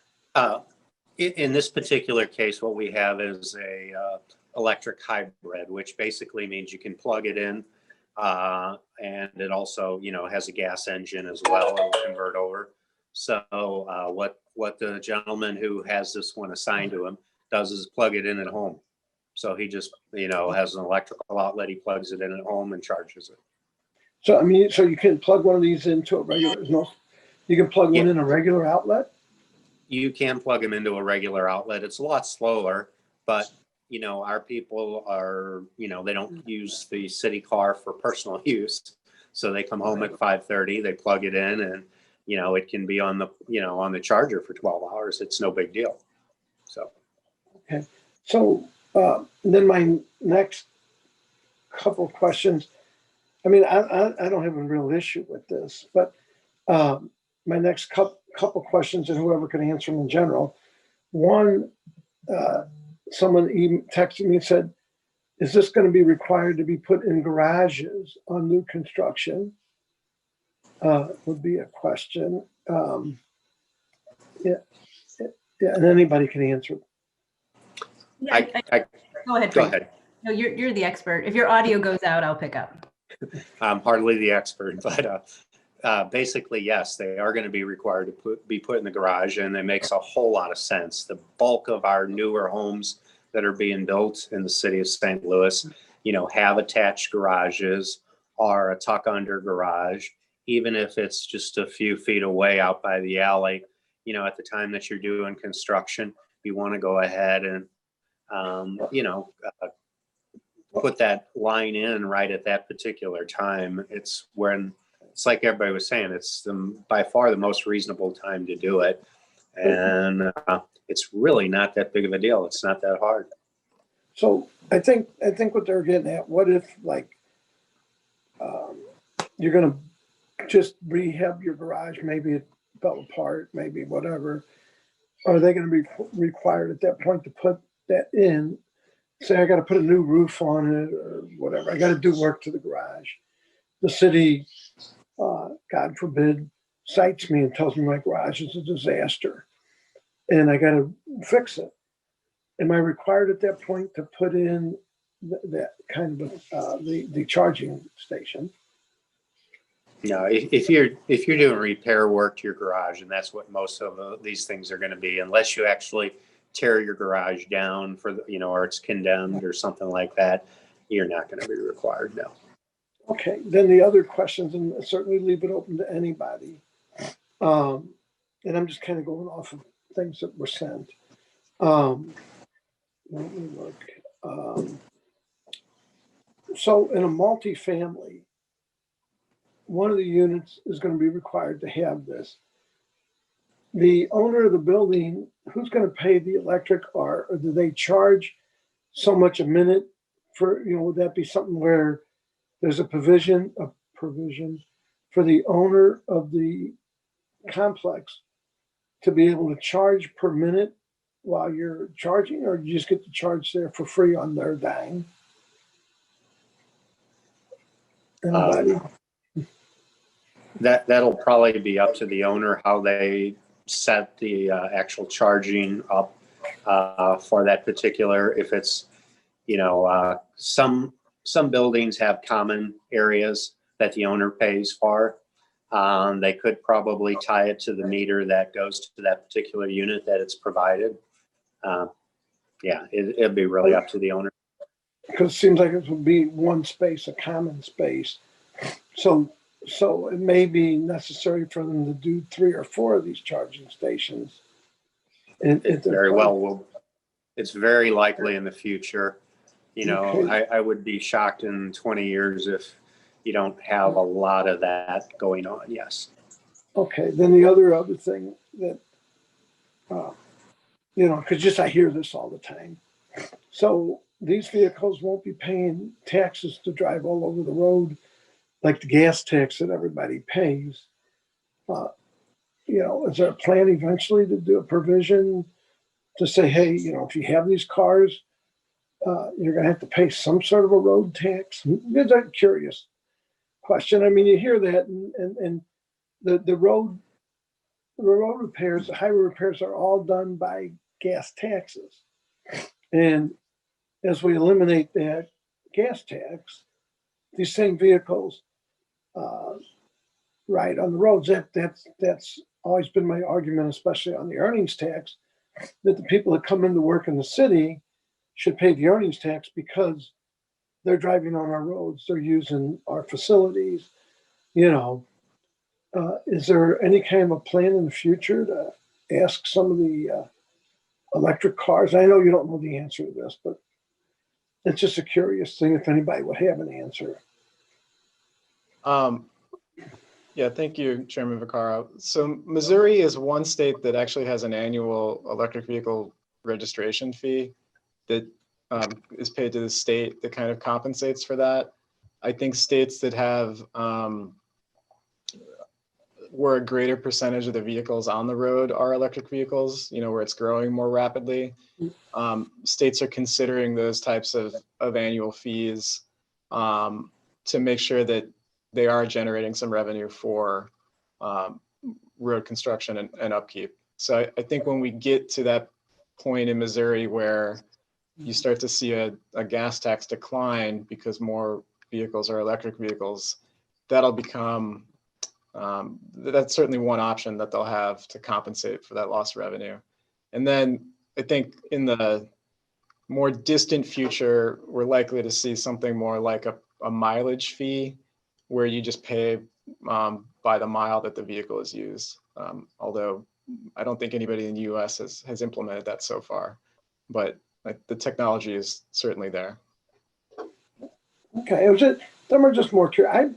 In this particular case, what we have is a electric hybrid, which basically means you can plug it in, and it also, has a gas engine as well. It'll convert over. So what the gentleman who has this one assigned to him does is plug it in at home. So he just, has an electrical outlet. He plugs it in at home and charges it. So so you can plug one of these into a regular. You can plug one in a regular outlet. You can plug them into a regular outlet. It's a lot slower, but our people are, they don't use the city car for personal use. So they come home at 5:30, they plug it in, and, it can be on the charger for 12 hours. It's no big deal. So. Okay. So then my next couple of questions, I don't have a real issue with this, but my next couple questions, and whoever can answer them in general. One, someone texted me and said, is this going to be required to be put in garages on new construction? Would be a question. And anybody can answer. Yeah, go ahead. Go ahead. No, you're the expert. If your audio goes out, I'll pick up. I'm hardly the expert, but basically, yes, they are going to be required to be put in the garage, and it makes a whole lot of sense. The bulk of our newer homes that are being built in the city of St. Louis, have attached garages or a tuck under garage, even if it's just a few feet away out by the alley. At the time that you're doing construction, you want to go ahead and, put that line in right at that particular time. It's like everybody was saying, it's by far the most reasonable time to do it. And it's really not that big of a deal. It's not that hard. So I think what they're getting at, what if you're going to just rehab your garage, maybe it fell apart, maybe whatever. Are they going to be required at that point to put that in? Say I got to put a new roof on it or whatever. I got to do work to the garage. The city, God forbid, cites me and tells me my garage is a disaster and I got to fix it. Am I required at that point to put in that kind of the charging station? No, if you're doing repair work to your garage, and that's what most of these things are going to be, unless you actually tear your garage down for or it's condemned or something like that, you're not going to be required. No. Okay, then the other questions, and certainly leave it open to anybody. And I'm just kind of going off of things that were sent. Let me look. So in a multifamily, one of the units is going to be required to have this. the owner of the building, who's going to pay the electric, or do they charge so much a minute for, would that be something where there's a provision for the owner of the complex to be able to charge per minute while you're charging, or you just get to charge there for free on their dime? Anybody? That'll probably be up to the owner, how they set the actual charging up for that particular, if it's, some buildings have common areas that the owner pays for. They could probably tie it to the meter that goes to that particular unit that it's provided. It'd be really up to the owner. Because it seems like it would be one space, a common space. So it may be necessary for them to do 3 or 4 of these charging stations. It's very likely in the future. Okay. I would be shocked in 20 years if you don't have a lot of that going on. Yes. Okay. Then the other thing that, because I hear this all the time. So these vehicles won't be paying taxes to drive all over the road like the gas tax that everybody pays. Is there a plan eventually to do a provision to say, hey, if you have these cars, you're going to have to pay some sort of a road tax? It's a curious question. I mean, you hear that, and the road repairs, the highway repairs are all done by gas taxes. And as we eliminate that gas tax, these same vehicles ride on the roads. That's always been my argument, especially on the earnings tax, that the people that come into work in the city should pay the earnings tax because they're driving on our roads, they're using our facilities. Is there any kind of a plan in the future to ask some of the electric cars? I know you don't know the answer to this, but it's just a curious thing if anybody would have an answer. Thank you, Chairman Vaccaro. So Missouri is one state that actually has an annual electric vehicle registration fee that is paid to the state that kind of compensates for that. I think states that have where a greater percentage of the vehicles on the road are electric vehicles, where it's growing more rapidly, states are considering those types of annual fees to make sure that they are generating some revenue for road construction and upkeep. So I think when we get to that point in Missouri where you start to see a gas tax decline because more vehicles are electric vehicles, that'll become, that's certainly one option that they'll have to compensate for that lost revenue. And then I think in the more distant future, we're likely to see something more like a mileage fee where you just pay by the mile that the vehicle is used. Although I don't think anybody in the US has implemented that so far, but the technology is certainly there. Okay, them are just more curious.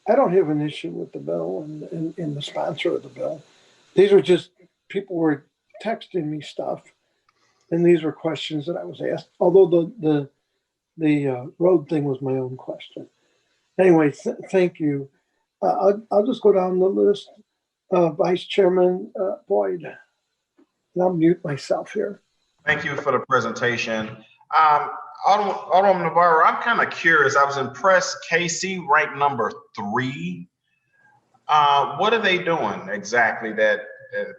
I don't have an issue with the bill and the sponsor of the bill. These are just, people were texting me stuff, and these were questions that I was asked, although the road thing was my own question. Anyway, thank you. I'll just go down the list. Vice Chairman Boyd, and I'll mute myself here. Thank you for the presentation. Alderwoman Navarro, I'm kind of curious. I was impressed. KC ranked number 3. What are they doing exactly that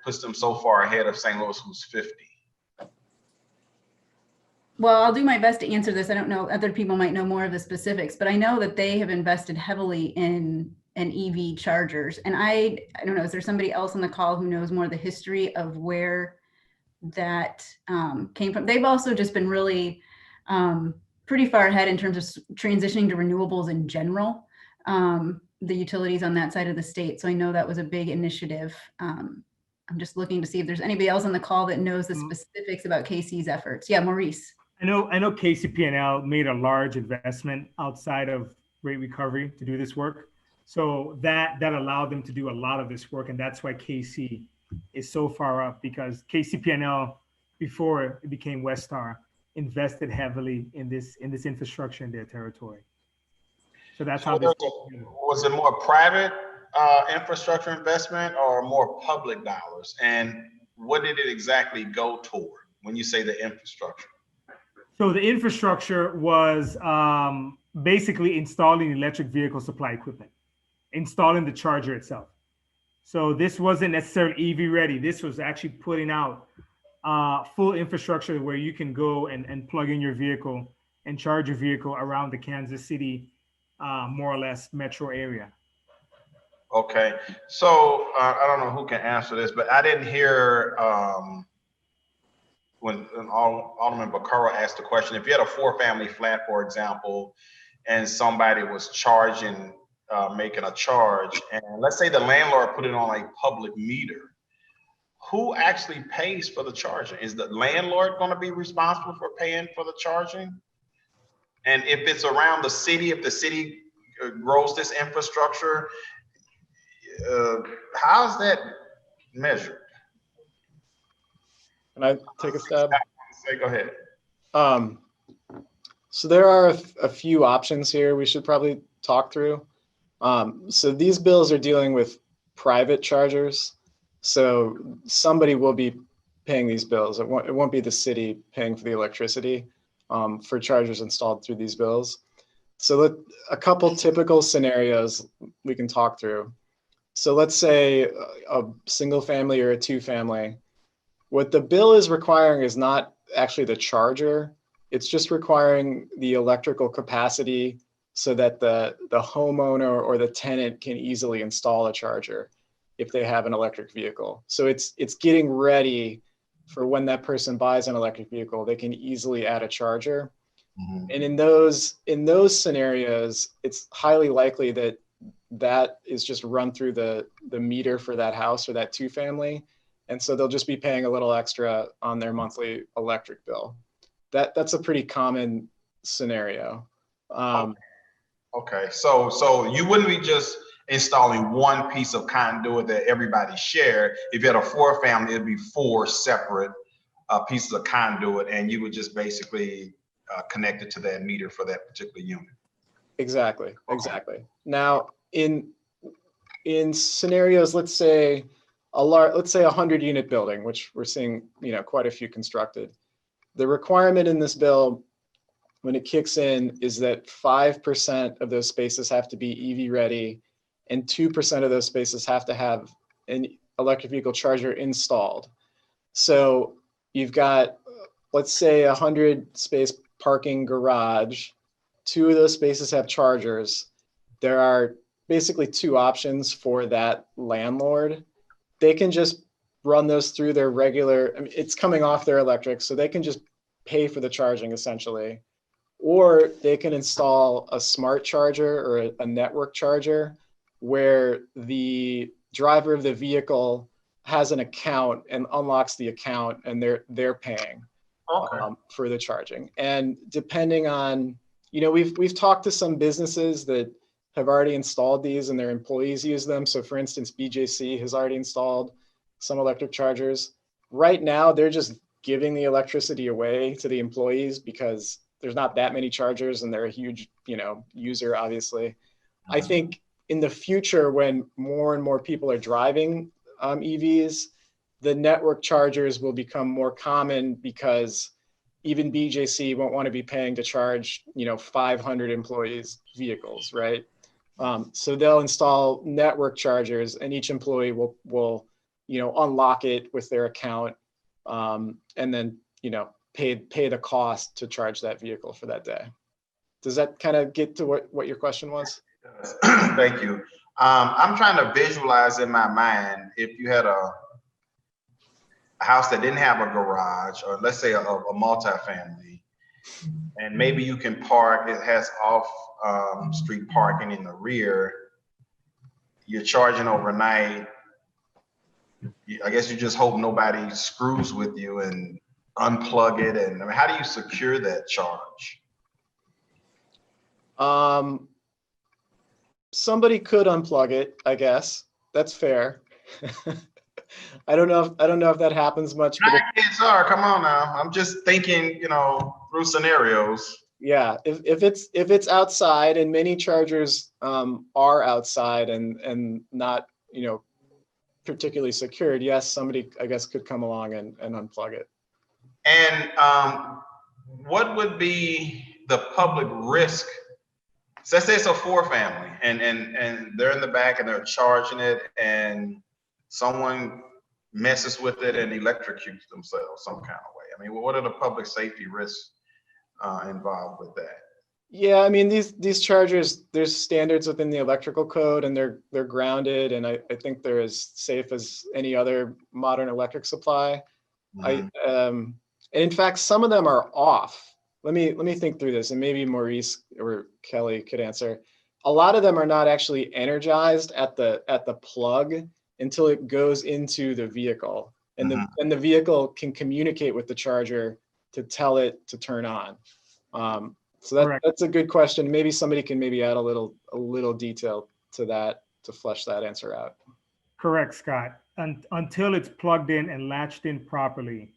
puts them so far ahead of St. Louis, who's 50? Well, I'll do my best to answer this. I don't know, other people might know more of the specifics, but I know that they have invested heavily in EV chargers. And I don't know, is there somebody else on the call who knows more of the history of where that came from? They've also just been really pretty far ahead in terms of transitioning to renewables in general, the utilities on that side of the state. So I know that was a big initiative. I'm just looking to see if there's anybody else on the call that knows the specifics about KC's efforts. Yeah, Maurice. I know KCP&L made a large investment outside of rate recovery to do this work. So that allowed them to do a lot of this work. And that's why KC is so far up because KCP&L, before it became Westar, invested heavily in this infrastructure in their territory. So that's how this. Was it more private infrastructure investment or more public dollars? And what did it exactly go toward when you say the infrastructure? So the infrastructure was basically installing electric vehicle supply equipment, installing the charger itself. So this wasn't necessarily EV ready. This was actually putting out full infrastructure where you can go and plug in your vehicle and charge your vehicle around the Kansas City, more or less metro area. Okay, so I don't know who can answer this, but I didn't hear when Alderman Vaccaro asked the question, if you had a 4-family flat, for example, and somebody was charging, making a charge, and let's say the landlord put it on a public meter, who actually pays for the charging? Is the landlord going to be responsible for paying for the charging? And if it's around the city, if the city grows this infrastructure, how's that measured? Can I take a stab? Go ahead. So there are a few options here we should probably talk through. So these bills are dealing with private chargers. So somebody will be paying these bills. It won't be the city paying for the electricity for chargers installed through these bills. So a couple typical scenarios we can talk through. So let's say a single family or a 2-family. What the bill is requiring is not actually the charger. It's just requiring the electrical capacity so that the homeowner or the tenant can easily install a charger if they have an electric vehicle. So it's getting ready for when that person buys an electric vehicle, they can easily add a charger. Mm-hmm. And in those scenarios, it's highly likely that is just run through the meter for that house or that 2-family. And so they'll just be paying a little extra on their monthly electric bill. That's a pretty common scenario. Okay, so you wouldn't be just installing one piece of conduit that everybody share. If you had a 4-family, it'd be 4 separate pieces of conduit, and you would just basically connect it to that meter for that particular unit. Exactly. Now, in scenarios, let's say a 100-unit building, which we're seeing, quite a few constructed. The requirement in this bill, when it kicks in, is that 5% of those spaces have to be EV ready, and 2% of those spaces have to have an electric vehicle charger installed. So you've got, let's say, 100-space parking garage. 2 of those spaces have chargers. There are basically 2 options for that landlord. They can just run those through their regular, it's coming off their electric, so they can just pay for the charging essentially. Or they can install a smart charger or a network charger where the driver of the vehicle has an account and unlocks the account, and they're paying for the charging. And depending on, we've talked to some businesses that have already installed these and their employees use them. So for instance, BJC has already installed some electric chargers. Right now, they're just giving the electricity away to the employees because there's not that many chargers and they're a huge, user, obviously. I think in the future, when more and more people are driving EVs, the network chargers will become more common because even BJC won't want to be paying to charge, 500 employees' vehicles, right? So they'll install network chargers, and each employee will unlock it with their account, and then, pay the cost to charge that vehicle for that day. Does that kind of get to what your question was? Thank you. I'm trying to visualize in my mind if you had a house that didn't have a garage, or let's say a multifamily, and maybe you can park, it has off street parking in the rear. You're charging overnight. I guess you just hope nobody screws with you and unplug it. And how do you secure that charge? Somebody could unplug it, I guess. That's fair. I don't know if that happens much, but Kids are, come on now. I'm just thinking, through scenarios. yeah, if it's outside, and many chargers are outside and not, particularly secured, yes, somebody, I guess, could come along and unplug it. And what would be the public risk? So let's say it's a 4-family and they're in the back and they're charging it and someone messes with it and electrocutes themselves some kind of way. I mean, what are the public safety risks involved with that? Yeah, I mean, these chargers, there's standards within the electrical code, and they're grounded, and I think they're as safe as any other modern electric supply. Mhm. And in fact, some of them are off. Let me think through this, and maybe Maurice or Kelly could answer. A lot of them are not actually energized at the plug until it goes into the vehicle, and the vehicle can communicate with the charger to tell it to turn on. So that's a good question. Maybe somebody can add a little detail to that to flesh that answer out. Correct, Scott. Until it's plugged in and latched in properly,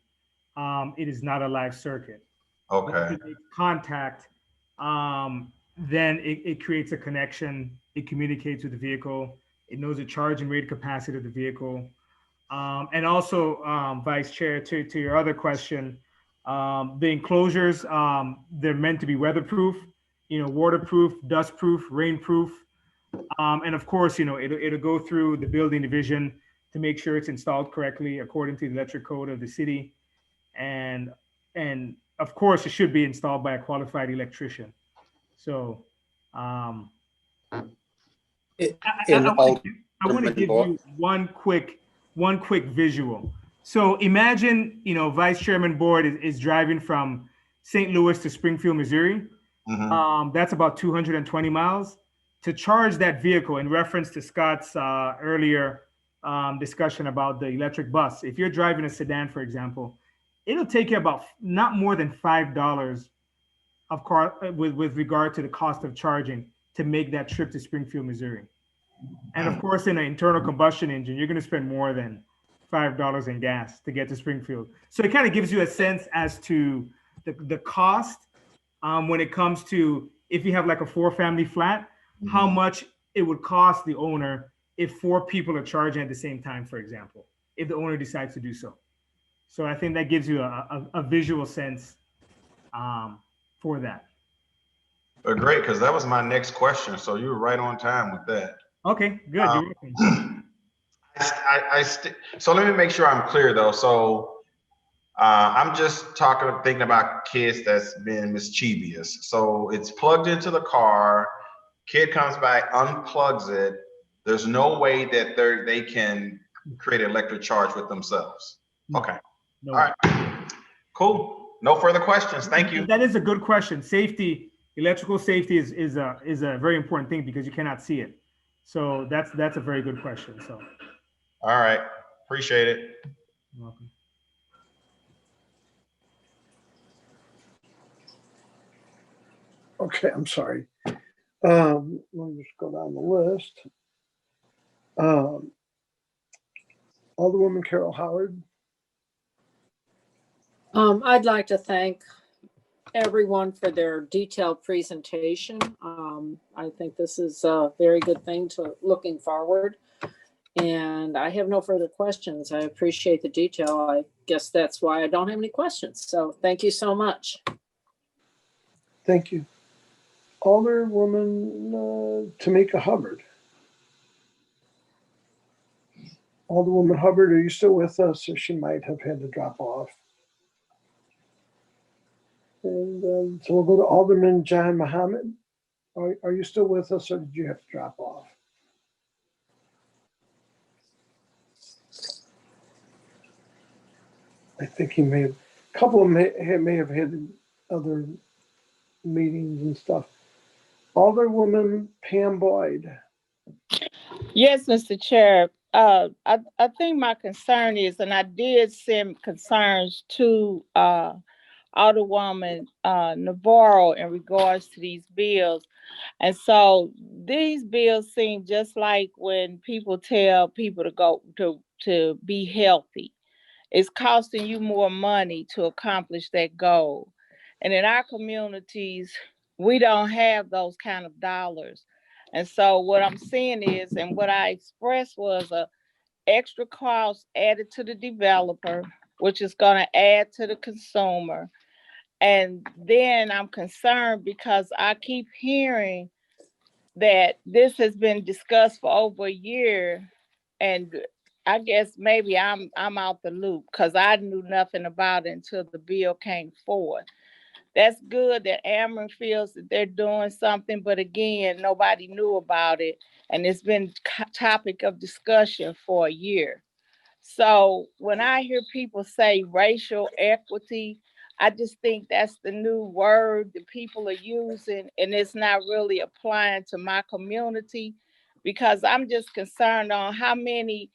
it is not a live circuit. Okay. Once it makes contact, then it creates a connection. It communicates with the vehicle. It knows the charging rate capacity of the vehicle. And also, Vice Chair, to your other question, the enclosures, they're meant to be weatherproof, waterproof, dustproof, rainproof. And of course, it'll go through the building division to make sure it's installed correctly according to the electric code of the city. And of course, it should be installed by a qualified electrician. So I want to give you one quick visual. So imagine, Vice Chairman Board is driving from St. Louis to Springfield, Missouri. That's about 220 miles. To charge that vehicle, in reference to Scott's earlier discussion about the electric bus, if you're driving a sedan, for example, it'll take you about not more than $5 of car with regard to the cost of charging to make that trip to Springfield, Missouri. And of course, in an internal combustion engine, you're going to spend more than $5 in gas to get to Springfield. So it kind of gives you a sense as to the cost when it comes to, if you have like a 4-family flat, how much it would cost the owner if 4 people are charging at the same time, for example, if the owner decides to do so. So I think that gives you a visual sense for that. Great, because that was my next question. So you were right on time with that. Okay, good. You're welcome. So let me make sure I'm clear though. So I'm just thinking about kids that's been mischievous. So it's plugged into the car, kid comes by, unplugs it. There's no way that they can create an electric charge with themselves. Okay. No. All right. Cool. No further questions. Thank you. That is a good question. Safety, electrical safety is a very important thing because you cannot see it. So that's a very good question. So. All right. Appreciate it. You're welcome. Okay, I'm sorry. Let me just go down the list. Alderwoman Carol Howard. I'd like to thank everyone for their detailed presentation. I think this is a very good thing to looking forward. And I have no further questions. I appreciate the detail. I guess that's why I don't have any questions. So thank you so much. Thank you. Alderwoman Tamika Hubbard. Alderwoman Hubbard, are you still with us, or she might have had to drop off? And so we'll go to Alderman John Muhammad. Are you still with us, or did you have to drop off? I think he may have, a couple of them may have had other meetings and stuff. Alderwoman Pam Boyd. Yes, Mr. Chair. I think my concern is, and I did send concerns to Alderwoman Navarro in regards to these bills. And so these bills seem just like when people tell people to go to be healthy. It's costing you more money to accomplish that goal. And in our communities, we don't have those kind of dollars. And so what I'm seeing is, and what I expressed was a extra cost added to the developer, which is going to add to the consumer. And then I'm concerned because I keep hearing that this has been discussed for over a year, and I guess maybe I'm out the loop because I knew nothing about it until the bill came forward. That's good that Ameren feels that they're doing something, but again, nobody knew about it, and it's been topic of discussion for a year. So when I hear people say racial equity, I just think that's the new word that people are using, and it's not really applying to my community, because I'm just concerned on how many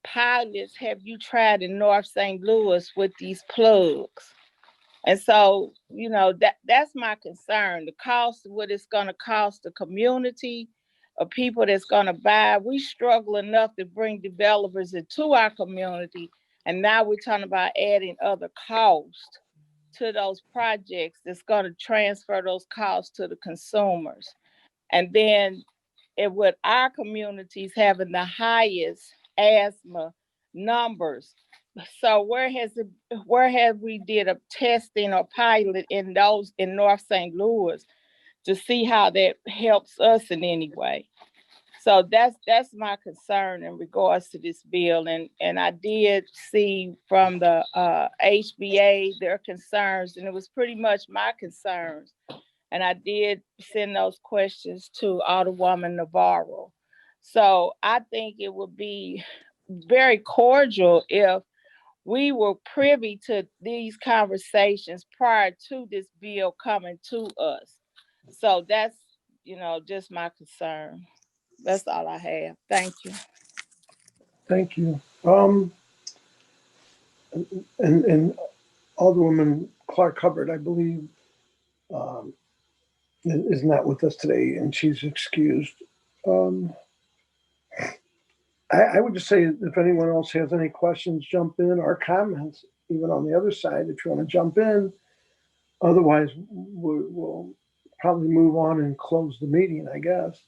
pilots have you tried in North St. Louis with these plugs. And so, that's my concern. The cost, what it's going to cost the community of people that's going to buy. We struggle enough to bring developers into our community. And now we're talking about adding other costs to those projects that's going to transfer those costs to the consumers. And then with our communities having the highest asthma numbers. So where have we did a testing or pilot in North St. Louis to see how that helps us in any way? So that's my concern in regards to this bill. And I did see from the HBA their concerns, and it was pretty much my concerns. And I did send those questions to Alderwoman Navarro. So I think it would be very cordial if we were privy to these conversations prior to this bill coming to us. So that's, just my concern. That's all I have. Thank you. Thank you. And Alderwoman Clark Hubbard, I believe, is not with us today, and she's excused. I would just say if anyone else has any questions, jump in, or comments, even on the other side, if you want to jump in. Otherwise, we'll probably move on and close the meeting, I guess.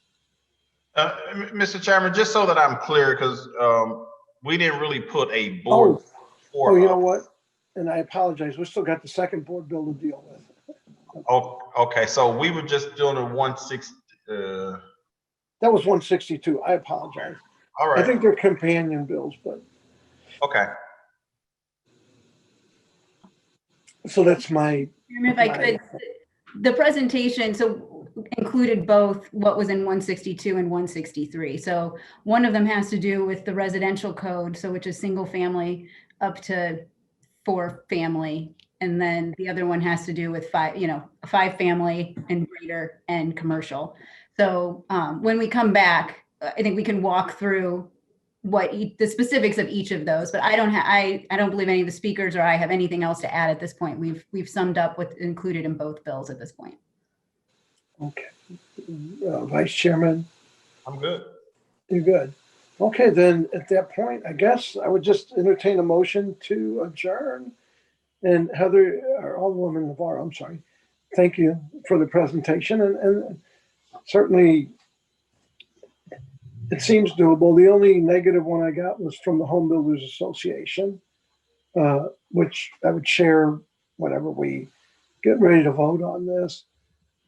Mr. Chairman, just so that I'm clear, because we didn't really put a board. Oh, you know what? And I apologize. We still got the second board bill to deal with. Oh, okay. So we were just doing a 160. That was 162. I apologize. All right. I think they're companion bills, but. Okay. So that's my. If I could, the presentation included both what was in 162 and 163. So one of them has to do with the residential code, so which is single family up to 4 family. And then the other one has to do with 5 family and greater and commercial. So when we come back, I think we can walk through what the specifics of each of those, but I don't believe any of the speakers or I have anything else to add at this point. We've summed up what's included in both bills at this point. Okay. Vice Chairman? I'm good. You're good. Okay, then at that point, I guess I would just entertain a motion to adjourn. And Heather, or Alderwoman Navarro, I'm sorry. Thank you for the presentation. And certainly it seems doable. The only negative one I got was from the Home Builders Association, which I would share whenever we get ready to vote on this.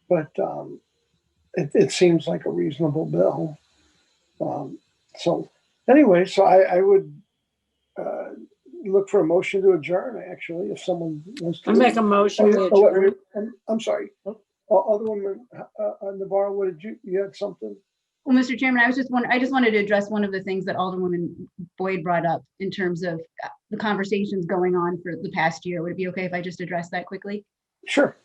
But it seems like a reasonable bill. So anyway, so I would look for a motion to adjourn, actually, if someone wants to. I make a motion to adjourn. I'm sorry. Alderwoman Navarro, what did you had something? Well, Mr. Chairman, I just wanted to address one of the things that Alderwoman Boyd brought up in terms of the conversations going on for the past year. Would it be okay if I just address that quickly? Sure.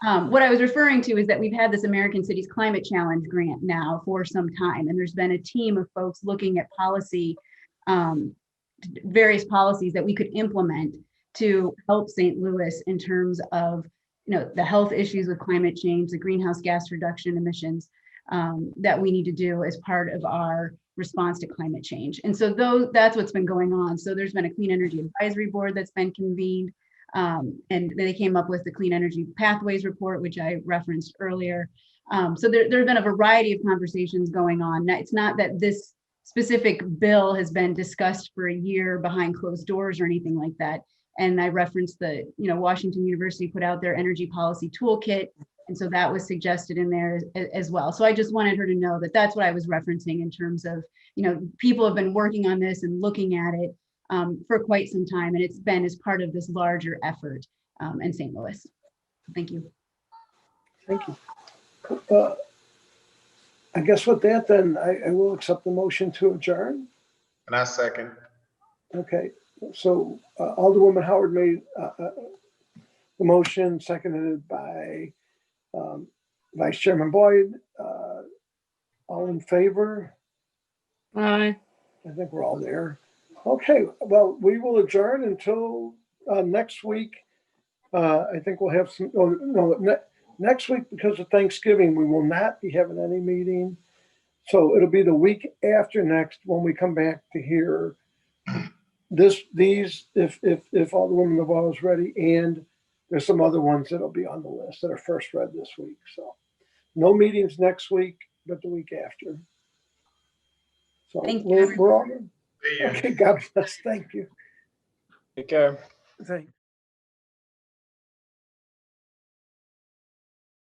What I was referring to is that we've had this American Cities Climate Challenge grant now for some time, and there's been a team of folks looking at policy, various policies that we could implement to help St. Louis in terms of the health issues with climate change, the greenhouse gas reduction emissions that we need to do as part of our response to climate change. And so that's what's been going on. So there's been a Clean Energy Advisory Board that's been convened, and they came up with the Clean Energy Pathways Report, which I referenced earlier. So there have been a variety of conversations going on. Now, it's not that this specific bill has been discussed for a year behind closed doors or anything like that. And I referenced Washington University put out their energy policy toolkit. And so that was suggested in there as well. So I just wanted her to know that that's what I was referencing in terms of, people have been working on this and looking at it for quite some time. And it's been as part of this larger effort in St. Louis. Thank you. Thank you. I guess with that, then I will accept the motion to adjourn. And I second. Okay, so Alderwoman Howard made the motion, seconded by Vice Chairman Boyd. All in favor? Aye. I think we're all there. Okay, well, we will adjourn until next week. I think we'll have some, next week, because of Thanksgiving, we will not be having any meeting. So it'll be the week after next when we come back to hear these, if Alderwoman Navarro is ready, and there's some other ones that'll be on the list that are first read this week. So no meetings next week, but the week after. So Thank you, we're all, See you. okay, God bless. Thank you. Take care. Thanks.